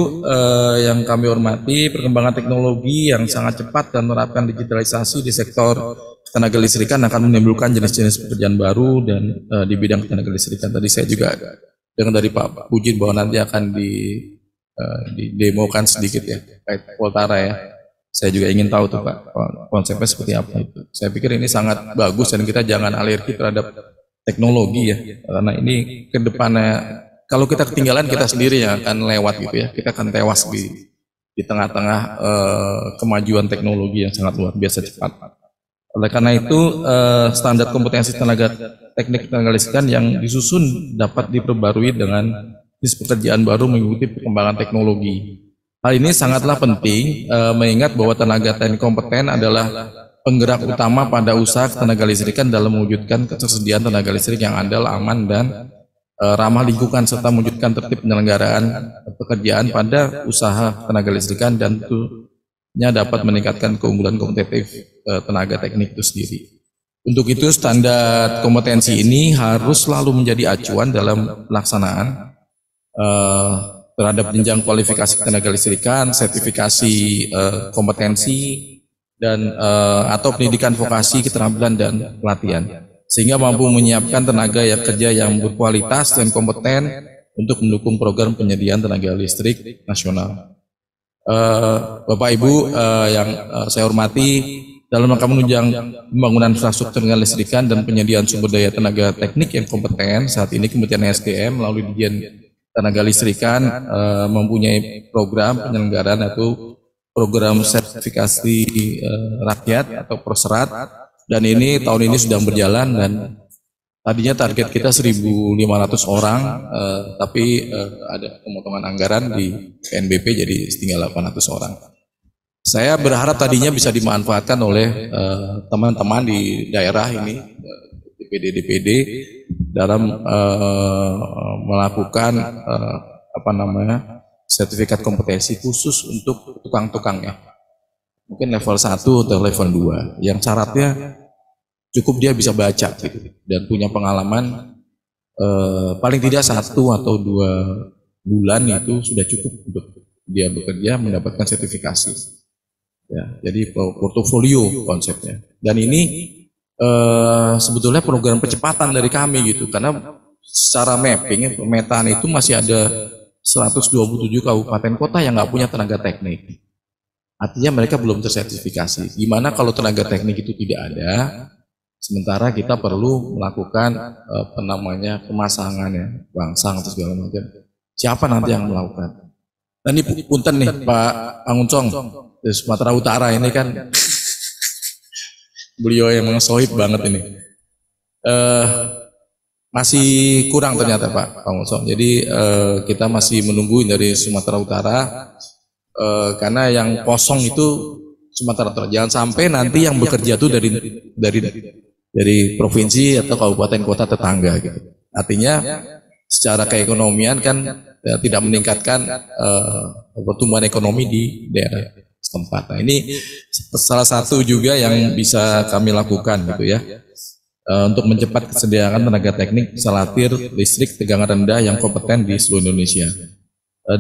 [SPEAKER 7] yang kami hormati, perkembangan teknologi yang sangat cepat dan menerapkan digitalisasi di sektor tenaga listrikan akan menimbulkan jenis-jenis pekerjaan baru dan di bidang tenaga listrikan. Tadi saya juga dengar dari Pak Pujin bahwa nanti akan didemokan sedikit ya, kayak Voltara ya. Saya juga ingin tahu tuh Pak, konsepnya seperti apa itu. Saya pikir ini sangat bagus dan kita jangan alergi terhadap teknologi ya, karena ini ke depannya kalau kita ketinggalan kita sendiri yang akan lewat gitu ya, kita akan tewas di tengah-tengah kemajuan teknologi yang sangat luar biasa cepat. Oleh karena itu standar kompetensi tenaga teknik tenaga listrikan yang disusun dapat diperbarui dengan jenis pekerjaan baru mengikuti perkembangan teknologi. Hal ini sangatlah penting mengingat bahwa tenaga teknik kompeten adalah penggerak utama pada usaha tenaga listrikan dalam mewujudkan ketersediaan tenaga listrik yang andal, aman, dan ramah lingkungan serta mewujudkan tertib penyelenggaraan pekerjaan pada usaha tenaga listrikan dan itu dapat meningkatkan keunggulan kompetitif tenaga teknik itu sendiri. Untuk itu standar kompetensi ini harus selalu menjadi acuan dalam pelaksanaan terhadap jenjang kualifikasi tenaga listrikan, sertifikasi kompetensi dan atau pendidikan vokasi, keterampilan dan pelatihan, sehingga mampu menyiapkan tenaga kerja yang berkualitas dan kompeten untuk mendukung program penyediaan tenaga listrik nasional. Bapak Ibu yang saya hormati, dalam rangka menunjang pembangunan infrastruktur tenaga listrikan dan penyediaan sumber daya tenaga teknik yang kompeten, saat ini Kementerian SDM melalui Dirjen Tenaga Listrikan mempunyai program penyelenggaraan atau program sertifikasi rakyat atau Perserat, dan ini tahun ini sudah berjalan dan tadinya target kita 1.500 orang, tapi ada pemotongan anggaran di PNBP jadi tinggal 800 orang. Saya berharap tadinya bisa dimanfaatkan oleh teman-teman di daerah ini, DPD dalam melakukan sertifikat kompetensi khusus untuk tukang-tukangnya. Mungkin level 1 atau level 2 yang syaratnya cukup dia bisa baca gitu, dan punya pengalaman paling tidak 1 atau 2 bulan itu sudah cukup untuk dia bekerja mendapatkan sertifikasi. Ya, jadi portofolio konsepnya. Dan ini sebetulnya program percepatan dari kami gitu, karena secara mapping pemetaan itu masih ada 127 kabupaten kota yang nggak punya tenaga teknik. Artinya mereka belum tersertifikasi. Gimana kalau tenaga teknik itu tidak ada? Sementara kita perlu melakukan pemasangannya, bangsang atau segala macam. Siapa nanti yang melakukan? Nah ini punten nih Pak Anguncong di Sumatera Utara ini kan beliau yang sohib banget ini. Masih kurang ternyata Pak Anguncong. Jadi kita masih menunggu dari Sumatera Utara karena yang kosong itu Sumatera Utara. Jangan sampai nanti yang bekerja itu dari provinsi atau kabupaten kota tetangga gitu. Artinya secara keekonomian kan tidak meningkatkan pertumbuhan ekonomi di daerah setempat. Nah, ini salah satu juga yang bisa kami lakukan gitu ya. Untuk mencepat kesediaan tenaga teknik salatir listrik tegangan rendah yang kompeten di seluruh Indonesia.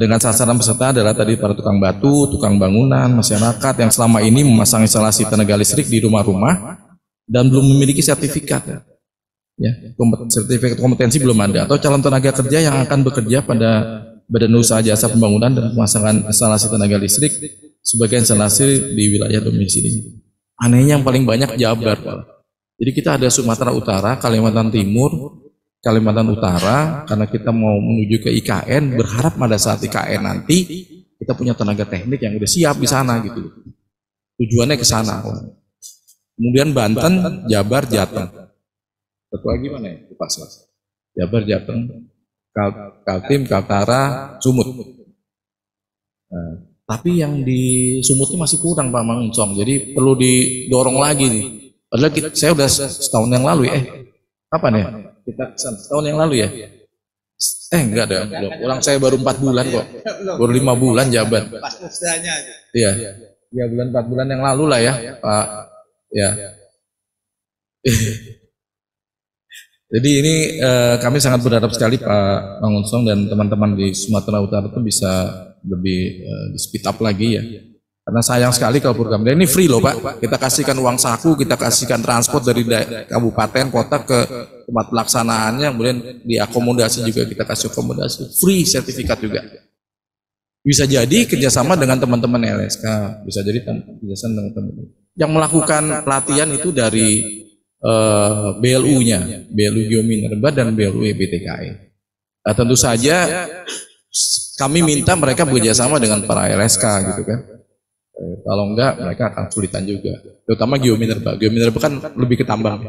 [SPEAKER 7] Dengan sasaran peserta adalah tadi para tukang batu, tukang bangunan, masyarakat yang selama ini memasang instalasi tenaga listrik di rumah-rumah dan belum memiliki sertifikat. Ya, sertifikat kompetensi belum ada, atau calon tenaga kerja yang akan bekerja pada Badan Usaha Jasa Pembangunan dan Pemasangan Instalasi Tenaga Listrik sebagai instalasi di wilayah domisili. Anehnya yang paling banyak Jabar, Pak. Jadi kita ada Sumatera Utara, Kalimantan Timur, Kalimantan Utara, karena kita mau menuju ke IKN, berharap pada saat IKN nanti kita punya tenaga teknik yang udah siap di sana gitu. Tujuannya ke sana. Kemudian Banten, Jabar, Jateng. Satu lagi mana ya? Pak Jabar, Jateng, Kaltim, Kaltara, Sumut. Nah, tapi yang di Sumut ini masih kurang Pak Manguncong, jadi perlu didorong lagi nih. Padahal saya udah setahun yang lalu ya. Kapan ya? Kita setahun yang lalu ya? Enggak ada, belum. Orang saya baru 4 bulan kok. Baru 5 bulan jabat. Pas musdahnya aja. Iya. 3 bulan 4 bulan yang lalu lah ya, Pak. Ya. Jadi ini kami sangat berharap sekali Pak Manguncong dan teman-teman di Sumatera Utara itu bisa lebih di speed up lagi ya. Karena sayang sekali kalau program ini free loh Pak. Kita kasihkan uang saku, kita kasihkan transport dari kabupaten, kota ke tempat pelaksanaannya, kemudian diakomodasi juga kita kasih akomodasi. Free sertifikat juga. Bisa jadi kerjasama dengan teman-teman LSK, bisa jadi kerjasama dengan teman-teman. Yang melakukan pelatihan itu dari BLU-nya, BLU Geominerba dan BLU BTKE. Nah, tentu saja kami minta mereka bekerjasama dengan para LSK gitu kan. Kalau enggak mereka akan kesulitan juga, terutama Geominerba. Geominerba kan lebih ke tambang.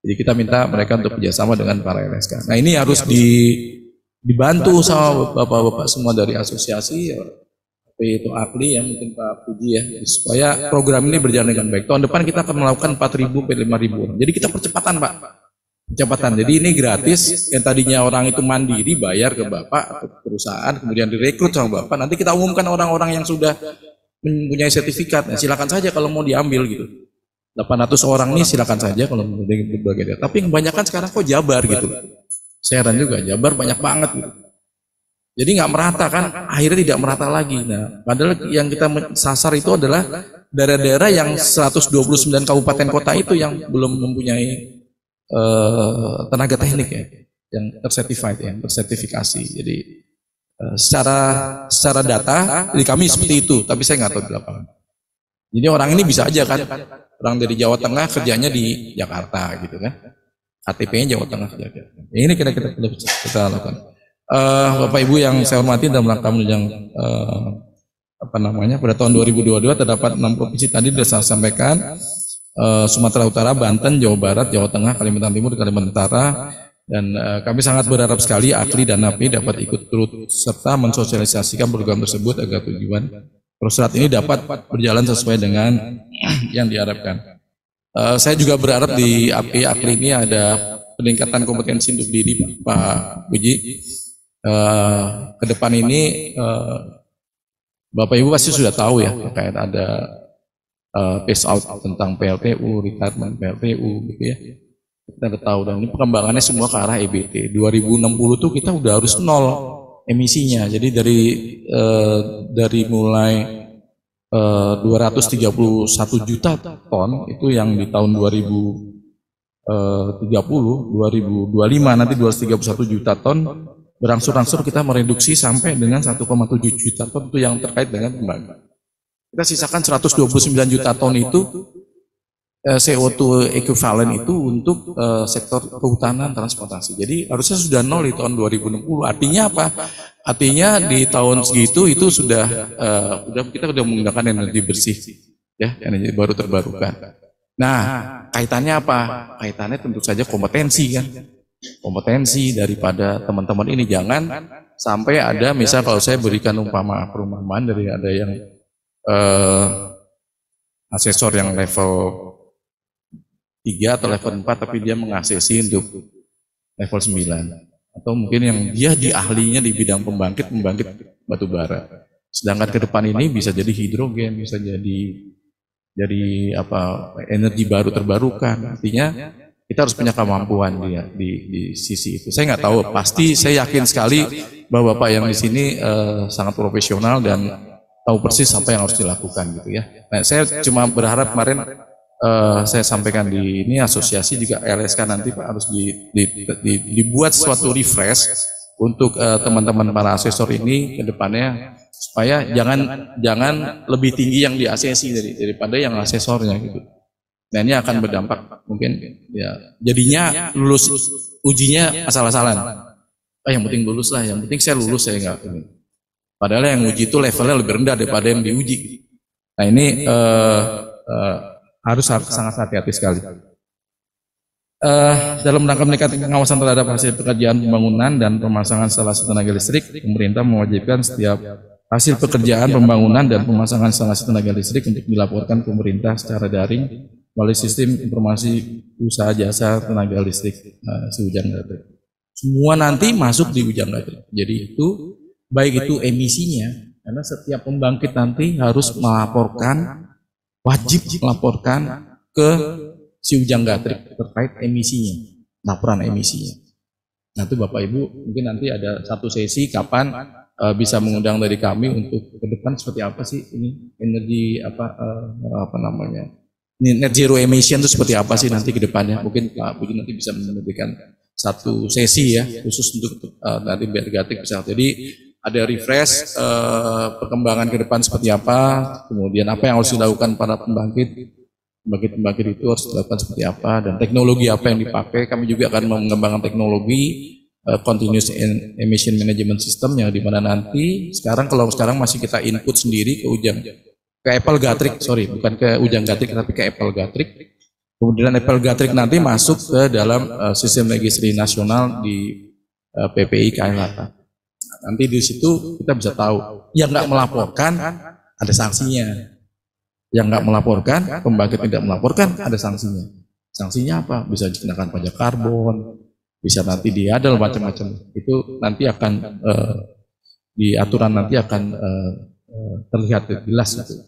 [SPEAKER 7] Jadi kita minta mereka untuk bekerjasama dengan para LSK. Nah ini harus dibantu sama bapak-bapak semua dari asosiasi, itu ahli ya, mungkin Pak Puji ya, supaya program ini berjalan dengan baik. Tahun depan kita akan melakukan 4.000 sampai 5.000 orang. Jadi kita percepatan Pak, percepatan. Jadi ini gratis. Yang tadinya orang itu mandiri bayar ke bapak atau perusahaan, kemudian direkrut sama bapak. Nanti kita umumkan orang-orang yang sudah mempunyai sertifikat, ya silakan saja kalau mau diambil gitu. 800 orang nih silakan saja kalau mau berbagai daerah. Tapi kebanyakan sekarang kok Jabar gitu. Saya heran juga, Jabar banyak banget gitu. Jadi nggak merata kan, akhirnya tidak merata lagi. Nah, padahal yang kita sasar itu adalah daerah-daerah yang 129 kabupaten kota itu yang belum mempunyai tenaga teknik ya, yang tersertified, yang tersertifikasi. Jadi secara data di kami seperti itu, tapi saya nggak tahu di lapangan. Jadi orang ini bisa aja kan, orang dari Jawa Tengah kerjanya di Jakarta gitu kan, KTP-nya Jawa Tengah kerja. Ini kira-kira kita lakukan. Bapak Ibu yang saya hormati, dalam rangka menunjang pada tahun 2022 terdapat 6 provinsi tadi sudah saya sampaikan, Sumatera Utara, Banten, Jawa Barat, Jawa Tengah, Kalimantan Timur, Kalimantan Utara, dan kami sangat berharap sekali AKLI dan API dapat ikut turut serta mensosialisasikan program tersebut agar tujuan Prosrat ini dapat berjalan sesuai dengan yang diharapkan. Saya juga berharap di API AKLI ini ada peningkatan kompetensi untuk diri Pak Puji. Ke depan ini Bapak Ibu pasti sudah tahu ya, kayak ada phase out tentang PLTU, retirement PLTU gitu ya. Kita udah tahu, dan ini perkembangannya semua ke arah EBT. 2060 tuh kita udah harus nol emisinya. Jadi dari mulai 231 juta ton itu yang di tahun 2030, 2025 nanti 231 juta ton, berangsur-angsur kita mereduksi sampai dengan 1,7 juta ton itu yang terkait dengan pembangkit. Kita sisakan 129 juta ton itu CO2 equivalent itu untuk sektor kehutanan transportasi. Jadi harusnya sudah nol di tahun 2060. Artinya apa? Artinya di tahun segitu itu sudah kita sudah menggunakan energi bersih, ya, energi baru terbarukan. Nah, kaitannya apa? Kaitannya tentu saja kompetensi kan. Kompetensi daripada teman-teman ini, jangan sampai ada, misal kalau saya berikan perumpamaan dari ada yang asesor yang level 3 atau level 4 tapi dia mengaksesi untuk level 9, atau mungkin yang dia di ahlinya di bidang pembangkit batu bara, sedangkan ke depan ini bisa jadi hidrogen, bisa jadi energi baru terbarukan. Artinya kita harus punya kemampuan di sisi itu. Saya nggak tahu, pasti saya yakin sekali bahwa Bapak yang di sini sangat profesional dan tahu persis apa yang harus dilakukan gitu ya. Nah, saya cuma berharap kemarin saya sampaikan di ini asosiasi juga LSK nanti Pak harus dibuat suatu refresh untuk teman-teman para asesor ini ke depannya, supaya jangan lebih tinggi yang di ACC daripada yang asesornya gitu. Nah, ini akan berdampak mungkin ya, jadinya lulus ujinya asal-asalan. Yang penting lulus lah, yang penting saya lulus, saya enggak ini. Padahal yang uji itu levelnya lebih rendah daripada yang diuji. Nah, ini harus sangat hati-hati sekali. Dalam rangka meningkatkan pengawasan terhadap hasil pekerjaan pembangunan dan pemasangan instalasi tenaga listrik, pemerintah mewajibkan setiap hasil pekerjaan pembangunan dan pemasangan instalasi tenaga listrik untuk dilaporkan ke pemerintah secara daring melalui sistem informasi usaha jasa tenaga listrik si Ujang Gatrik. Semua nanti masuk di Ujang Gatrik. Jadi itu baik itu emisinya, karena setiap pembangkit nanti harus melaporkan, wajib melaporkan ke si Ujang Gatrik terkait emisinya, laporan emisinya. Nah, itu Bapak Ibu mungkin nanti ada satu sesi kapan bisa mengundang dari kami untuk ke depan seperti apa sih ini energi net zero emission itu seperti apa sih nanti ke depannya. Mungkin Pak Puji nanti bisa memberikan satu sesi ya khusus untuk nanti biar Gatrik bisa. Jadi ada refresh perkembangan ke depan seperti apa, kemudian apa yang harus dilakukan para pembangkit itu harus dilakukan seperti apa, dan teknologi apa yang dipakai. Kami juga akan mengembangkan teknologi continuous emission management system, yang dimana nanti kalau sekarang masih kita input sendiri ke Apple Gatrik, bukan ke Ujang Gatrik tapi ke Apple Gatrik. Kemudian Apple Gatrik nanti masuk ke dalam sistem registrasi nasional di PPI KLHK. Nanti di situ kita bisa tahu yang nggak melaporkan ada sanksinya, yang nggak melaporkan, pembangkit tidak melaporkan ada sanksinya. Sanksinya apa? Bisa dikenakan pajak karbon, bisa nanti diadal macam-macam. Itu nanti akan di aturan nanti akan terlihat jelas gitu.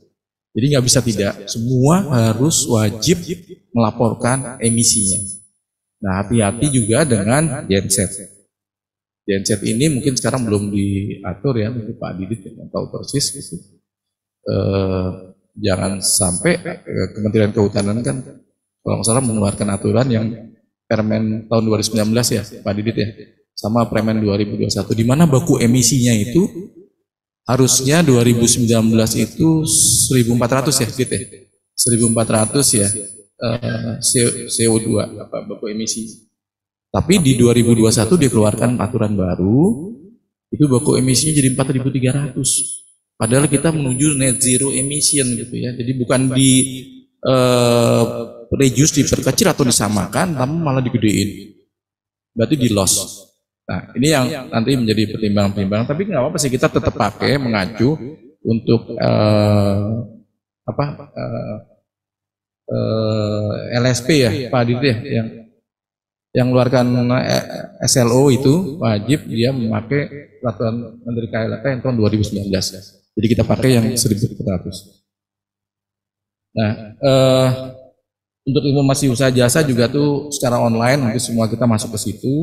[SPEAKER 7] Jadi nggak bisa tidak, semua harus wajib melaporkan emisinya. Nah, hati-hati juga dengan genset. Genset ini mungkin sekarang belum diatur ya, mungkin Pak Didit yang tahu persis gitu. Jangan sampai Kementerian Kehutanan kan kalau nggak salah mengeluarkan aturan yang Permen tahun 2019 ya, Pak Didit ya, sama Permen 2021, di mana baku emisinya itu harusnya 2019 itu 1.400 ya, Didit ya, 1.400 ya CO2 apa baku emisi. Tapi di 2021 dikeluarkan aturan baru, itu baku emisinya jadi 4.300. Padahal kita menuju net zero emission gitu ya. Jadi bukan di reduce, diperkecil atau disamakan, tapi malah digedein. Berarti di loss. Nah, ini yang nanti menjadi pertimbangan-pertimbangan. Tapi nggak apa-apa sih, kita tetap pakai mengacu untuk LSP ya, Pak Adit ya, yang mengeluarkan SLO itu wajib dia memakai peraturan Menteri KLHK yang tahun 2019. Jadi kita pakai yang 1.400. Nah, untuk informasi usaha jasa juga tuh secara online, nanti semua kita masuk ke situ.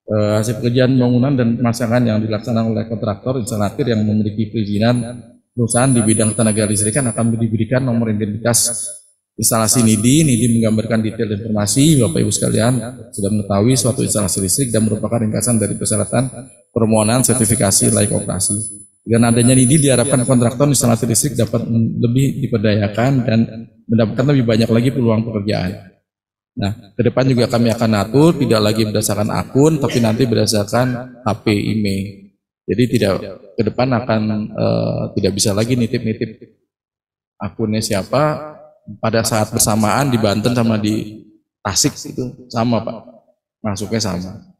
[SPEAKER 7] Hasil pekerjaan bangunan dan pemasangan yang dilaksanakan oleh kontraktor instalator yang memiliki perizinan perusahaan di bidang tenaga listrikan akan diberikan nomor identitas instalasi NIDI. NIDI menggambarkan detail informasi. Bapak Ibu sekalian sudah mengetahui suatu instalasi listrik dan merupakan ringkasan dari persyaratan permohonan sertifikasi layak operasi. Dengan adanya NIDI diharapkan kontraktor instalasi listrik dapat lebih diberdayakan dan mendapatkan lebih banyak lagi peluang pekerjaan. Nah, ke depan juga kami akan atur tidak lagi berdasarkan akun, tapi nanti berdasarkan HP, email. Jadi tidak ke depan akan tidak bisa lagi nitip-nitip akunnya siapa pada saat bersamaan di Banten sama di Tasik itu sama Pak, masuknya sama.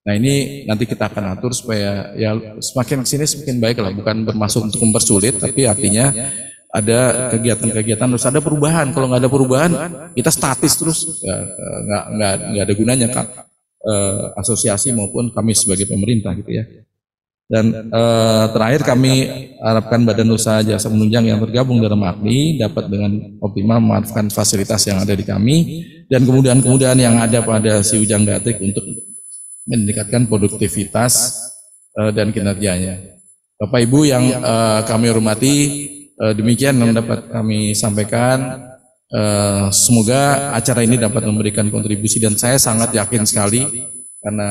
[SPEAKER 7] Nah ini nanti kita akan atur supaya ya semakin kesini semakin baik lah, bukan bermaksud untuk mempersulit, tapi artinya ada kegiatan-kegiatan terus ada perubahan. Kalau nggak ada perubahan kita statis terus, ya, nggak ada gunanya kan asosiasi maupun kami sebagai pemerintah gitu ya. Dan terakhir kami harapkan badan usaha jasa penunjang yang tergabung dalam AKLI dapat dengan optimal memanfaatkan fasilitas yang ada di kami dan kemudahan-kemudahan yang ada pada si Ujang Gatrik untuk meningkatkan produktivitas dan kinerjanya. Bapak Ibu yang kami hormati, demikian yang dapat kami sampaikan. Semoga acara ini dapat memberikan kontribusi dan saya sangat yakin sekali karena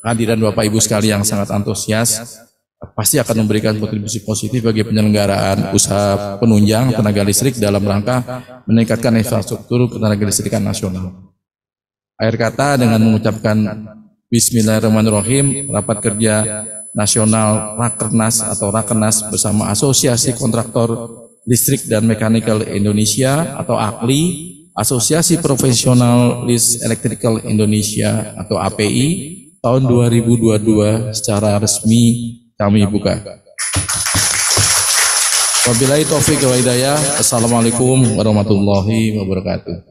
[SPEAKER 7] kehadiran Bapak Ibu sekalian yang sangat antusias pasti akan memberikan kontribusi positif bagi penyelenggaraan usaha penunjang tenaga listrik dalam rangka meningkatkan infrastruktur ketenaga listrikan nasional. Akhir kata dengan mengucapkan Bismillahirrahmanirrahim, rapat kerja nasional Rakernas atau Rakernas bersama Asosiasi Kontraktor Listrik dan Mechanical Indonesia atau AKLI, Asosiasi Profesional List Electrical Indonesia atau API tahun 2022 secara resmi kami buka. Wabillahi taufiq wal hidayah. Assalamualaikum warahmatullahi wabarakatuh.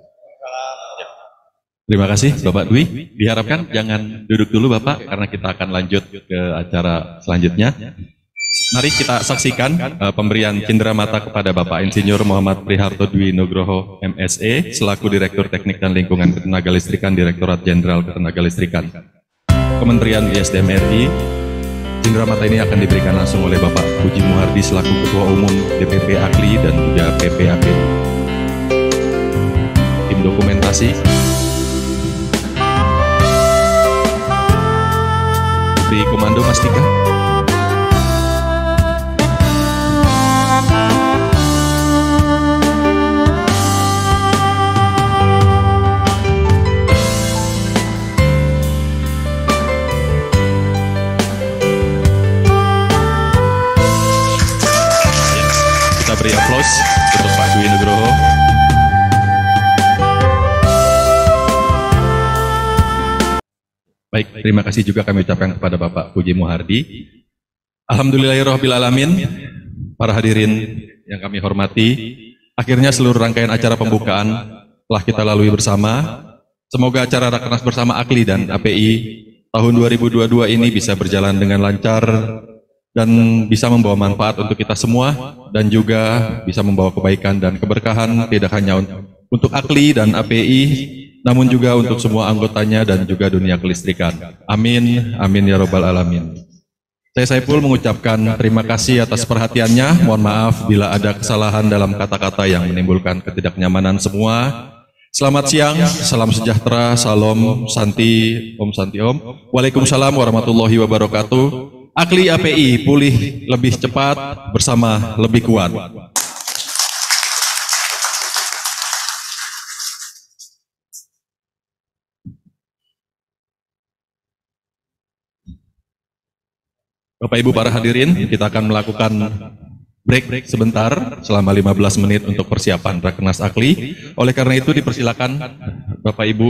[SPEAKER 1] Terima kasih Bapak Dwi. Diharapkan jangan duduk dulu Bapak karena kita akan lanjut ke acara selanjutnya. Mari kita saksikan pemberian cindera mata kepada Bapak Insinyur Muhammad Priharto Dwi Nugroho MSE selaku Direktur Teknik dan Lingkungan Ketenaga Listrikan Direktorat Jenderal Ketenaga Listrikan Kementerian ISDM RI. Cindera mata ini akan diberikan langsung oleh Bapak Puji Muhardi selaku Ketua Umum DPP AKLI dan juga PPAP. Tim dokumentasi di Komando Mastika. Kita beri aplaus untuk Pak Dwi Nugroho. Baik, terima kasih juga kami ucapkan kepada Bapak Puji Muhardi. Alhamdulillahirrahmanirrahim. Para hadirin yang kami hormati, akhirnya seluruh rangkaian acara pembukaan telah kita lalui bersama. Semoga acara Rakernas bersama AKLI dan API tahun 2022 ini bisa berjalan dengan lancar, dan bisa membawa manfaat untuk kita semua dan juga bisa membawa kebaikan dan keberkahan tidak hanya untuk AKLI dan API namun juga untuk semua anggotanya dan juga dunia kelistrikan. Amin, amin ya robbal alamin. Saya Saiful mengucapkan terima kasih atas perhatiannya. Mohon maaf bila ada kesalahan dalam kata-kata yang menimbulkan ketidaknyamanan semua. Selamat siang, salam sejahtera, salam santi, om santi om. Waalaikumsalam warahmatullahi wabarakatuh. AKLI API pulih lebih cepat, bersama lebih kuat. Bapak Ibu para hadirin, kita akan melakukan break sebentar selama 15 menit untuk persiapan Rakernas AKLI. Oleh karena itu dipersilakan Bapak Ibu.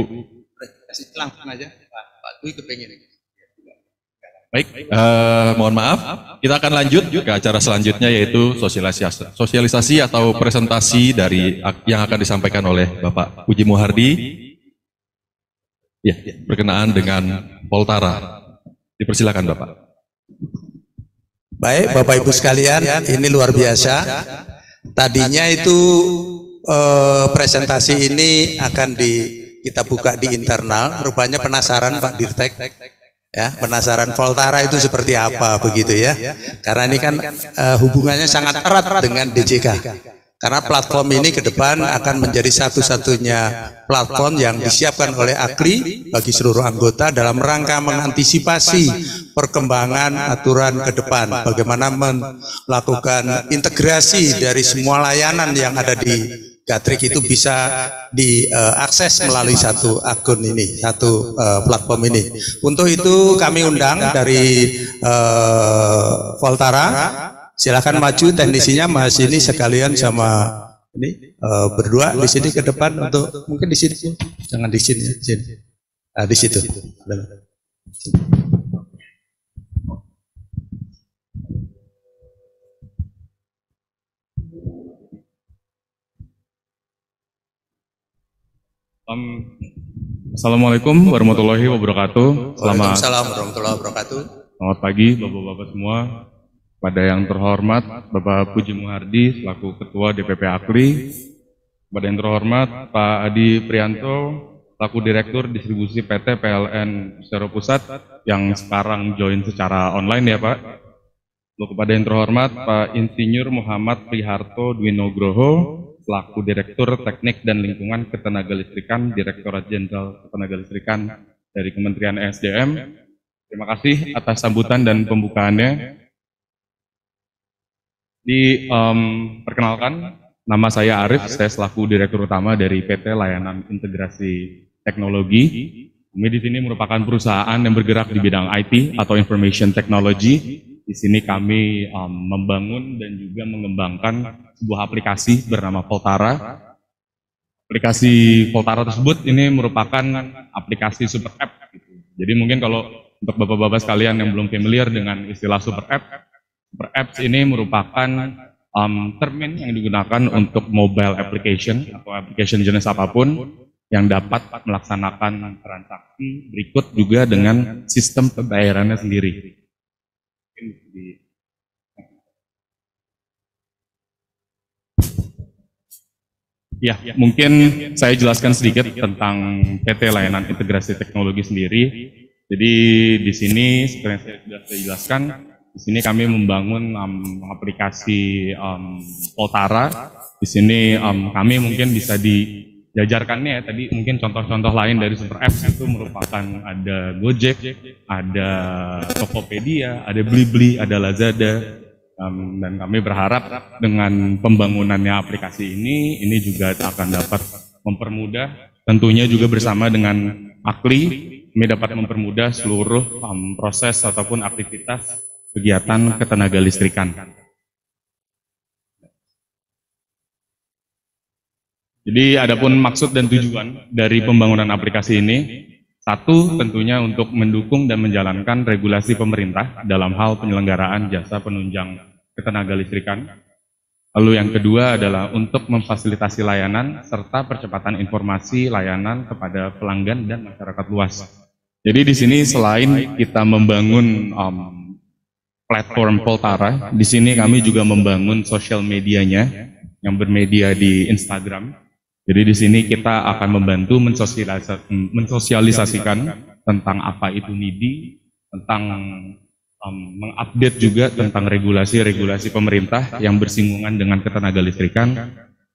[SPEAKER 5] Kasih langsung aja, Pak Dwi kepengen.
[SPEAKER 1] Baik, mohon maaf, kita akan lanjut ke acara selanjutnya yaitu sosialisasi atau presentasi dari yang akan disampaikan oleh Bapak Puji Muhardi. Ya, berkenaan dengan Voltara. Dipersilakan Bapak.
[SPEAKER 5] Baik, Bapak Ibu sekalian, ini luar biasa. Tadinya itu presentasi ini akan kita buka di internal. Rupanya penasaran Pak Dirtek, ya, penasaran Voltara itu seperti apa begitu ya? Karena ini kan hubungannya sangat erat dengan DJK. Karena platform ini ke depan akan menjadi satu-satunya platform yang disiapkan oleh AKLI bagi seluruh anggota dalam rangka mengantisipasi perkembangan aturan ke depan. Bagaimana melakukan integrasi dari semua layanan yang ada di Gatrik itu bisa diakses melalui satu akun ini, satu platform ini. Untuk itu kami undang dari Voltara. Silakan maju teknisinya Mas ini sekalian sama ini berdua di sini ke depan untuk mungkin di sini, jangan di sini, di sini. Nah, di situ.
[SPEAKER 8] Assalamualaikum warahmatullahi wabarakatuh.
[SPEAKER 5] Waalaikumsalam warahmatullahi wabarakatuh.
[SPEAKER 8] Selamat pagi Bapak-Bapak semua. Pada yang terhormat Bapak Puji Muhardi selaku Ketua DPP AKLI, pada yang terhormat Pak Adi Prianto selaku Direktur Distribusi PT PLN Persero Pusat yang sekarang join secara online ya Pak. Lalu kepada yang terhormat Pak Insinyur Muhammad Priharto Dwinogroho selaku Direktur Teknik dan Lingkungan Ketenagalistrikan Direktorat Jenderal Ketenagalistrikan dari Kementerian ESDM. Terima kasih atas sambutan dan pembukaannya. Perkenalkan, nama saya Arif, saya selaku Direktur Utama dari PT Layanan Integrasi Teknologi. Kami di sini merupakan perusahaan yang bergerak di bidang IT atau Information Technology. Di sini kami membangun dan juga mengembangkan sebuah aplikasi bernama Voltara. Aplikasi Voltara tersebut ini merupakan aplikasi super app. Jadi mungkin kalau untuk bapak-bapak sekalian yang belum familiar dengan istilah super app, Super Apps ini merupakan termin yang digunakan untuk mobile application atau application jenis apapun yang dapat melaksanakan transaksi berikut juga dengan sistem pembayarannya sendiri. Ya, mungkin saya jelaskan sedikit tentang PT Layanan Integrasi Teknologi sendiri. Jadi di sini seperti yang saya sudah jelaskan, di sini kami membangun aplikasi Voltara. Di sini kami mungkin bisa dijajarkannya ya, tadi mungkin contoh-contoh lain dari Super Apps itu merupakan ada Gojek, ada Tokopedia, ada Blibli, ada Lazada, dan kami berharap dengan pembangunannya aplikasi ini juga akan dapat mempermudah, tentunya juga bersama dengan AKLI, kami dapat mempermudah seluruh proses ataupun aktivitas kegiatan ketenagalistrikan. Jadi adapun maksud dan tujuan dari pembangunan aplikasi ini, satu tentunya untuk mendukung dan menjalankan regulasi pemerintah dalam hal penyelenggaraan jasa penunjang ketenagalistrikan. Lalu yang kedua adalah untuk memfasilitasi layanan serta percepatan informasi layanan kepada pelanggan dan masyarakat luas. Jadi di sini selain kita membangun platform Poltara. Di sini kami juga membangun sosial medianya yang bermedia di Instagram. Jadi di sini kita akan membantu mensosialisasikan tentang apa itu NIDI, tentang mengupdate juga tentang regulasi-regulasi pemerintah yang bersinggungan dengan ketenagalistrikan.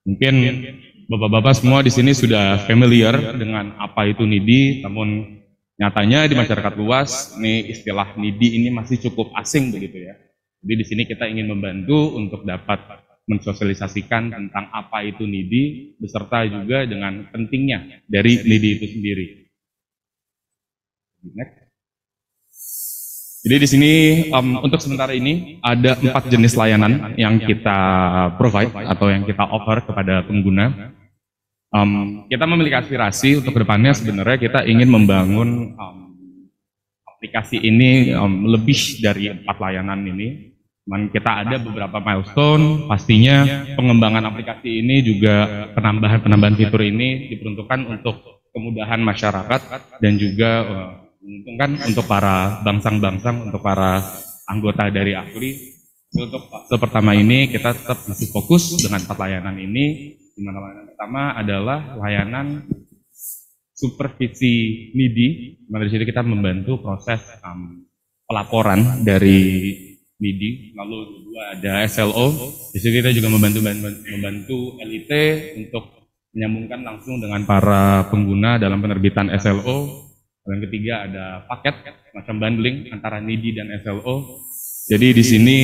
[SPEAKER 8] Mungkin Bapak-bapak semua di sini sudah familiar dengan apa itu NIDI, namun nyatanya di masyarakat luas, ini istilah NIDI ini masih cukup asing begitu ya. Jadi di sini kita ingin membantu untuk dapat mensosialisasikan tentang apa itu NIDI, beserta juga dengan pentingnya dari NIDI itu sendiri. Next. Jadi di sini untuk sementara ini ada 4 jenis layanan yang kita provide atau yang kita offer kepada pengguna. Kita memiliki aspirasi untuk kedepannya sebenarnya kita ingin membangun aplikasi ini lebih dari 4 layanan ini. Cuman kita ada beberapa milestone, pastinya pengembangan aplikasi ini juga penambahan fitur ini diperuntukkan untuk kemudahan masyarakat dan juga menguntungkan untuk para bangsang-bangsang, untuk para anggota dari AKLI. Untuk fase pertama ini kita tetap masih fokus dengan 4 layanan ini, di mana layanan pertama adalah layanan supervisi NIDI, di mana di situ kita membantu proses pelaporan dari NIDI. Lalu kedua ada SLO, di situ kita juga membantu LIT untuk menyambungkan langsung dengan para pengguna dalam penerbitan SLO. Yang ketiga ada paket macam bundling antara NIDI dan SLO. Jadi di sini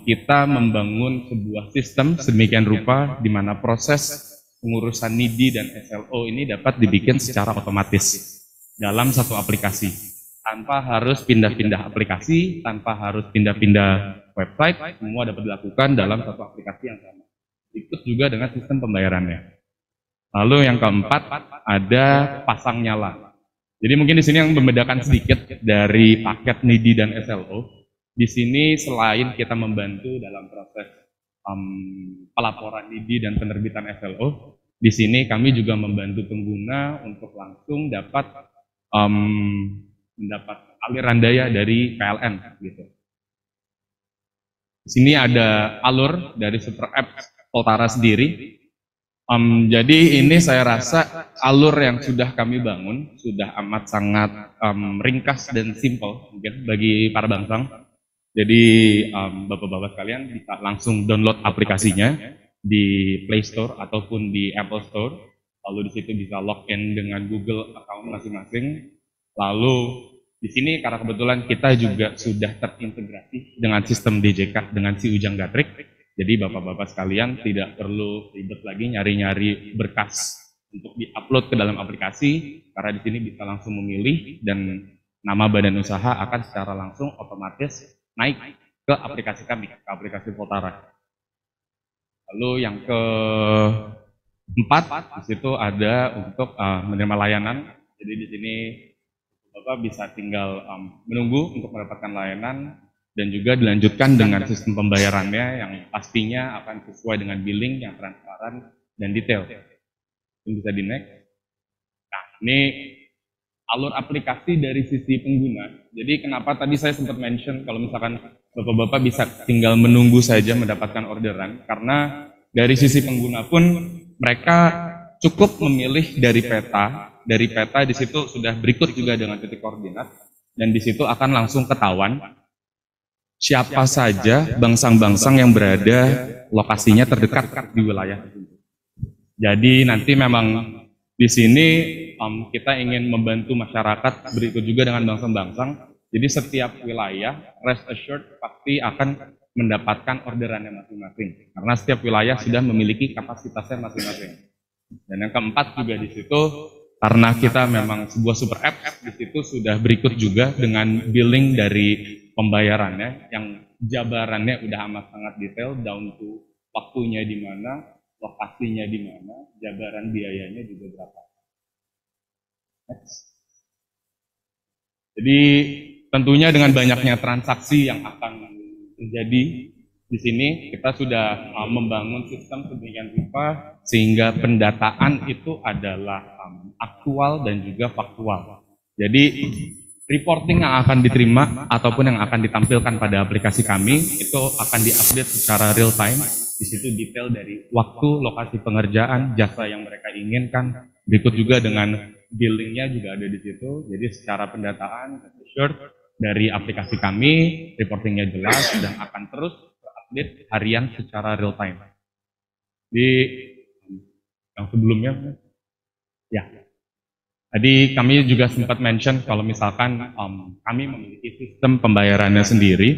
[SPEAKER 8] kita membangun sebuah sistem sedemikian rupa di mana proses pengurusan NIDI dan SLO ini dapat dibikin secara otomatis dalam satu aplikasi, tanpa harus pindah-pindah aplikasi, tanpa harus pindah-pindah website, semua dapat dilakukan dalam satu aplikasi yang sama. Ikut juga dengan sistem pembayarannya. Lalu yang keempat ada pasang nyala. Jadi mungkin di sini yang membedakan sedikit dari paket NIDI dan SLO, di sini selain kita membantu dalam proses pelaporan NIDI dan penerbitan SLO, di sini kami juga membantu pengguna untuk langsung dapat mendapat aliran daya dari PLN gitu. Di sini ada alur dari super app Poltara sendiri. Jadi ini saya rasa alur yang sudah kami bangun sudah amat sangat ringkas dan simple mungkin bagi para bangsang. Jadi bapak-bapak sekalian bisa langsung download aplikasinya di Play Store ataupun di Apple Store. Lalu di situ bisa login dengan Google account masing-masing. Lalu di sini karena kebetulan kita juga sudah terintegrasi dengan sistem DJK dengan si Ujang Gatrik. Jadi bapak-bapak sekalian tidak perlu ribet lagi nyari-nyari berkas untuk diupload ke dalam aplikasi, karena di sini bisa langsung memilih dan nama badan usaha akan secara langsung otomatis naik ke aplikasi kami, ke aplikasi Poltara. Lalu yang keempat di situ ada untuk menerima layanan. Jadi di sini bapak bisa tinggal menunggu untuk mendapatkan layanan. Dan juga dilanjutkan dengan sistem pembayarannya yang pastinya akan sesuai dengan billing yang transparan dan detail. Ini bisa di next. Nah, ini alur aplikasi dari sisi pengguna. Jadi kenapa tadi saya sempat mention kalau misalkan bapak-bapak bisa tinggal menunggu saja mendapatkan orderan, karena dari sisi pengguna pun mereka cukup memilih dari peta. Dari peta di situ sudah berikut juga dengan titik koordinat, dan di situ akan langsung ketahuan siapa saja bangsang-bangsang yang berada lokasinya terdekat di wilayah tersebut. Jadi nanti memang di sini kita ingin membantu masyarakat berikut juga dengan bangsang-bangsang. Jadi setiap wilayah rest assured pasti akan mendapatkan orderannya masing-masing. Karena setiap wilayah sudah memiliki kapasitasnya masing-masing. Dan yang keempat juga di situ karena kita memang sebuah super app, di situ sudah berikut juga dengan billing dari pembayarannya yang jabarannya udah amat sangat detail down to waktunya di mana, lokasinya di mana, jabaran biayanya juga berapa. Next. Jadi tentunya dengan banyaknya transaksi yang akan terjadi di sini, kita sudah membangun sistem sedemikian rupa sehingga pendataan itu adalah aktual dan juga faktual. Jadi reporting yang akan diterima ataupun yang akan ditampilkan pada aplikasi kami itu akan diupdate secara real time. Di situ detail dari waktu, lokasi pengerjaan, jasa yang mereka inginkan. Berikut juga dengan billingnya juga ada di situ. Jadi secara pendataan, assured dari aplikasi kami, reportingnya jelas dan akan terus update harian secara real time. Di yang sebelumnya, ya. Tadi kami juga sempat mention kalau misalkan kami memiliki sistem pembayarannya sendiri.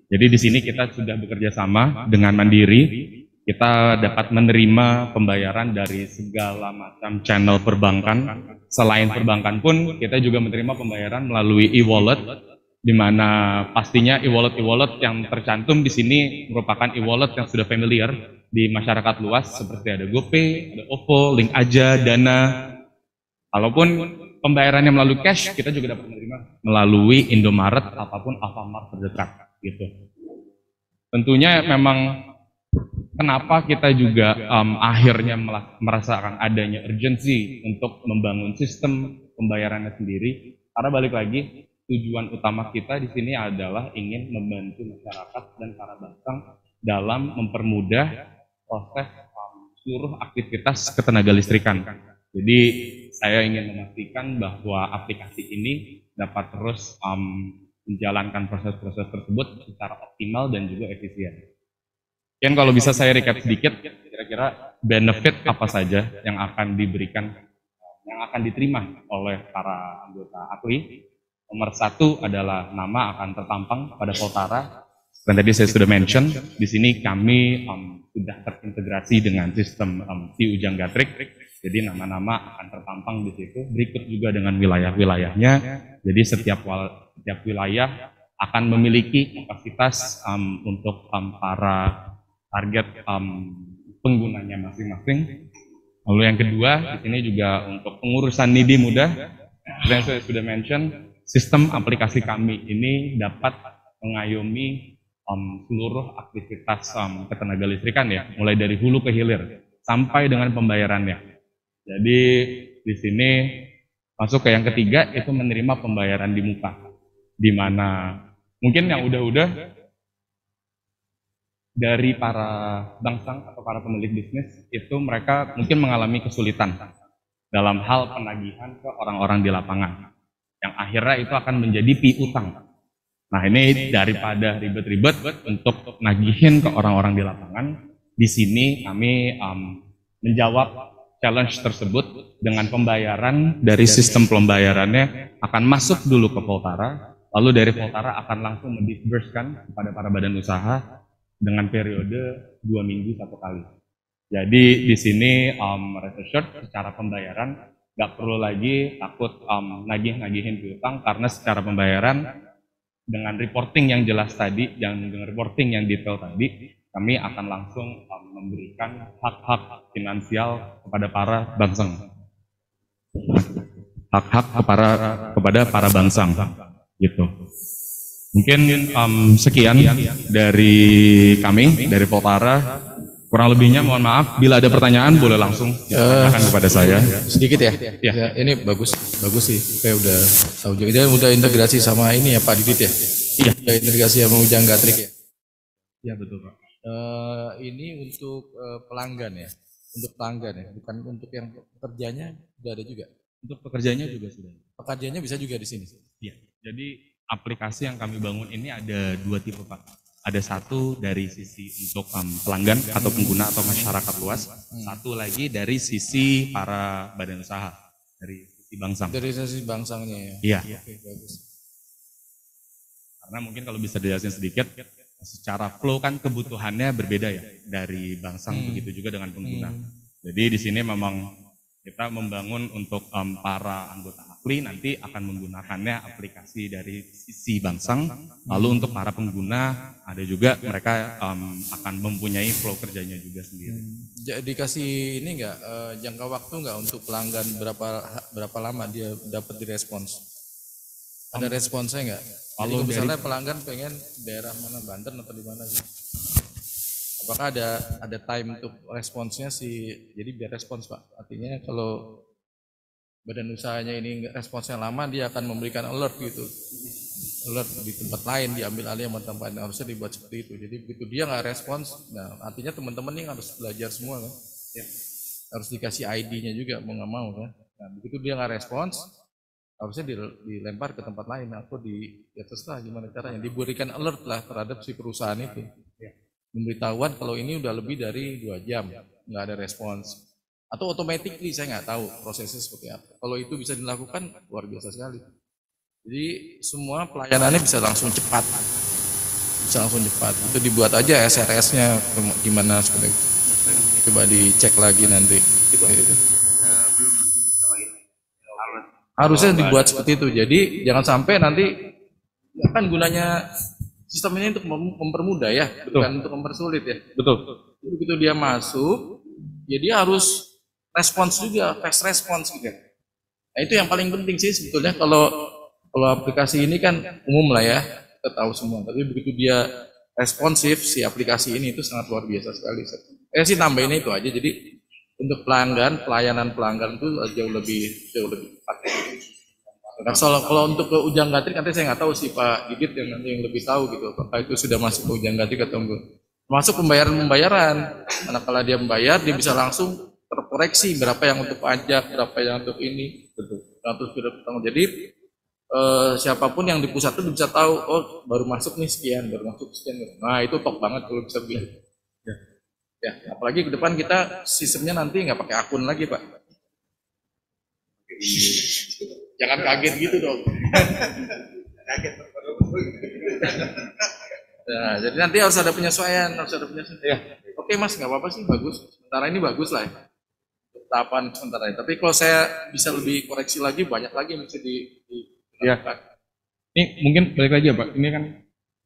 [SPEAKER 8] Jadi di sini kita sudah bekerja sama dengan Mandiri. Kita dapat menerima pembayaran dari segala macam channel perbankan. Selain perbankan pun kita juga menerima pembayaran melalui e-wallet, di mana pastinya e-wallet yang tercantum di sini merupakan e-wallet yang sudah familiar di masyarakat luas seperti ada GoPay, ada OVO, Link Aja, Dana. Kalaupun pembayarannya melalui cash, kita juga dapat menerima melalui Indomaret ataupun Alfamart terdekat, gitu. Tentunya memang kenapa kita juga akhirnya merasakan adanya urgensi untuk membangun sistem pembayarannya sendiri, karena balik lagi tujuan utama kita di sini adalah ingin membantu masyarakat dan para bangsa dalam mempermudah proses seluruh aktivitas ketenaga listrikan. Jadi saya ingin memastikan bahwa aplikasi ini dapat terus menjalankan proses-proses tersebut secara optimal dan juga efisien. Dan kalau bisa saya recap sedikit, kira-kira benefit apa saja yang akan diberikan, yang akan diterima oleh para anggota AKLI. Nomor satu adalah nama akan terpampang pada Voltara. Dan tadi saya sudah mention, di sini kami sudah terintegrasi dengan sistem Si Ujang Gatrik. Jadi nama-nama akan terpampang di situ. Berikut juga dengan wilayah-wilayahnya. Jadi setiap wilayah akan memiliki kapasitas untuk para target penggunanya masing-masing. Lalu yang kedua, di sini juga untuk pengurusan nidi mudah. Dan saya sudah mention, sistem aplikasi kami ini dapat mengayomi seluruh aktivitas ketenaga listrikan ya, mulai dari hulu ke hilir sampai dengan pembayarannya. Jadi di sini masuk ke yang ketiga, itu menerima pembayaran di muka, di mana mungkin yang udah dari para bangsang atau para pemilik bisnis itu mereka mungkin mengalami kesulitan dalam hal penagihan ke orang-orang di lapangan, yang akhirnya itu akan menjadi piutang. Nah ini daripada ribet-ribet untuk nagihin ke orang-orang di lapangan, di sini kami menjawab challenge tersebut dengan pembayaran dari sistem pembayarannya akan masuk dulu ke Voltara, lalu dari Voltara akan langsung mendisbursekan kepada para badan usaha dengan periode 2 minggu 1 kali. Jadi di sini rest assured secara pembayaran nggak perlu lagi takut nagih-nagihin piutang, karena secara pembayaran dengan reporting yang jelas tadi, dengan reporting yang detail tadi, kami akan langsung memberikan hak-hak finansial kepada para bangsang. Hak-hak kepada para bangsang, gitu. Mungkin sekian dari kami, dari Voltara. Kurang lebihnya mohon maaf. Bila ada pertanyaan boleh langsung ditanyakan kepada saya.
[SPEAKER 7] Sedikit ya.
[SPEAKER 8] Ya.
[SPEAKER 7] Ya, ini bagus sih. Kayak udah tahu juga. Dia udah integrasi sama ini ya Pak Didit ya.
[SPEAKER 8] Iya.
[SPEAKER 7] Udah integrasi sama Ujang Gatrik ya.
[SPEAKER 8] Iya betul Pak.
[SPEAKER 7] Ini untuk pelanggan ya. Untuk pelanggan ya. Bukan untuk yang pekerjanya sudah ada juga.
[SPEAKER 8] Untuk pekerjanya juga sudah.
[SPEAKER 7] Pekerjanya bisa juga di sini.
[SPEAKER 8] Iya. Jadi aplikasi yang kami bangun ini ada 2 tipe Pak. Ada satu dari sisi untuk pelanggan atau pengguna atau masyarakat luas, satu lagi dari sisi para badan usaha, dari sisi bangsang.
[SPEAKER 7] Dari sisi bangsangnya ya.
[SPEAKER 8] Iya.
[SPEAKER 7] Oke, bagus.
[SPEAKER 8] Karena mungkin kalau bisa dijelasin sedikit, secara flow kan kebutuhannya berbeda ya dari bangsang, begitu juga dengan pengguna. Jadi di sini memang kita membangun untuk para anggota AKLI nanti akan menggunakannya aplikasi dari sisi bangsang, lalu untuk para pengguna ada juga mereka akan mempunyai flow kerjanya juga sendiri.
[SPEAKER 7] Dikasih ini enggak jangka waktu enggak untuk pelanggan berapa lama dia dapat direspons? Ada responsnya enggak? Kalau misalnya pelanggan pengen daerah mana, Banten atau di mana sih? Apakah ada time untuk responsnya sih? Jadi biar respons Pak. Artinya kalau badan usahanya ini responsnya lama, dia akan memberikan alert gitu, alert di tempat lain, diambil alih sama tempat lain. Harusnya dibuat seperti itu. Jadi begitu dia nggak respons, nah artinya teman-teman ini harus belajar semua kan, harus dikasih ID-nya juga mau nggak mau kan. Nah begitu dia nggak respons, harusnya dilempar ke tempat lain atau ya terserah gimana caranya, diberikan alert lah terhadap si perusahaan itu, memberitahuan kalau ini udah lebih dari 2 jam nggak ada respons. Atau automatically, saya nggak tahu prosesnya seperti apa. Kalau itu bisa dilakukan, luar biasa sekali. Jadi semua pelayanannya bisa langsung cepat. Bisa langsung cepat. Itu dibuat aja SRS-nya gimana seperti itu. Coba dicek lagi nanti. Harusnya dibuat seperti itu. Jadi jangan sampai nanti, kan gunanya sistem ini untuk mempermudah ya, bukan untuk mempersulit ya.
[SPEAKER 8] Betul.
[SPEAKER 7] Begitu dia masuk, ya dia harus respons juga, fast response juga. Nah itu yang paling penting sih sebetulnya. Kalau aplikasi ini kan umum lah ya, kita tahu semua. Tapi begitu dia responsif, si aplikasi ini itu sangat luar biasa sekali. Sih tambahin itu aja. Jadi untuk pelanggan, pelayanan pelanggan itu jauh lebih cepat. Nah, kalau untuk ke Ujang Gatrik nanti saya nggak tahu sih Pak Gigit yang nanti yang lebih tahu gitu. Apakah itu sudah masuk ke Ujang Gatrik atau enggak? Masuk pembayaran. Manakala dia membayar, dia bisa langsung terkoreksi berapa yang untuk pajak, berapa yang untuk ini, betul. Terus sudah bertanggung. Jadi siapapun yang di pusat itu bisa tahu, oh baru masuk nih sekian, baru masuk sekian. Nah itu top banget kalau bisa begitu. Ya, apalagi ke depan kita sistemnya nanti nggak pakai akun lagi Pak. Jangan kaget gitu dong. Kaget. Nah, jadi nanti harus ada penyesuaian, Ya. Oke Mas, nggak apa-apa sih, bagus. Sementara ini bagus lah ya. Tahapan sementara ini. Tapi kalau saya bisa lebih koreksi lagi, banyak lagi yang bisa dilakukan.
[SPEAKER 8] Ini mungkin balik lagi ya Pak, ini kan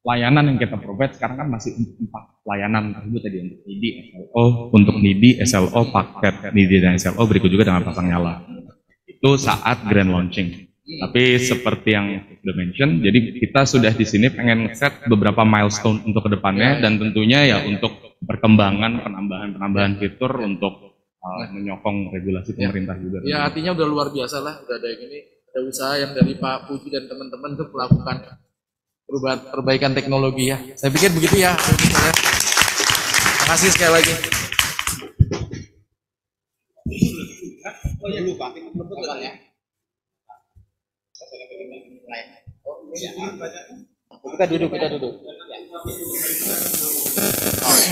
[SPEAKER 8] layanan yang kita provide sekarang kan masih 4 layanan tersebut tadi, untuk NIDI, SLO, untuk NIDI, SLO, paket NIDI dan SLO, berikut juga dengan pasang nyala. Itu saat grand launching. Tapi seperti yang sudah mention, jadi kita sudah di sini pengen set beberapa milestone untuk kedepannya, dan tentunya ya untuk perkembangan, penambahan fitur untuk menyokong regulasi pemerintah juga.
[SPEAKER 7] Ya artinya udah luar biasa lah, udah ada yang ini, ada usaha yang dari Pak Puji dan teman-teman untuk melakukan perbaikan teknologi ya. Saya pikir begitu ya. Terima kasih sekali lagi. Kita duduk.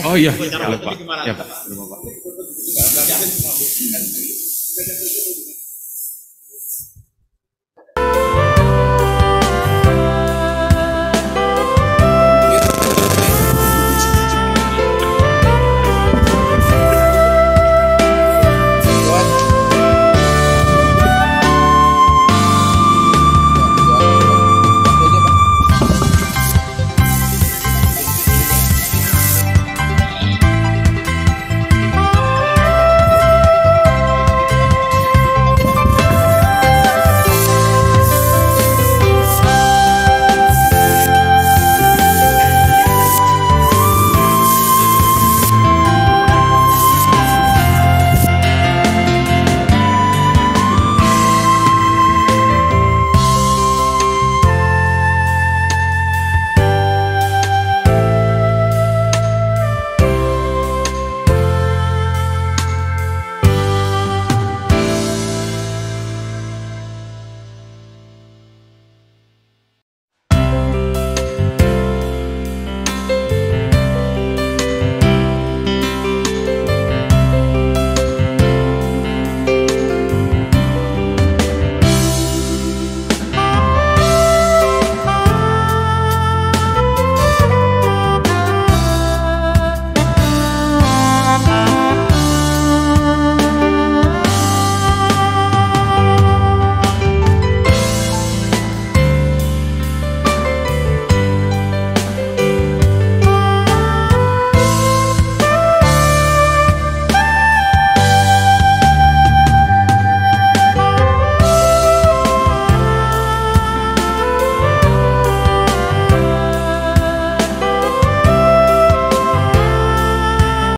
[SPEAKER 8] Oh iya, lupa. Ya Pak.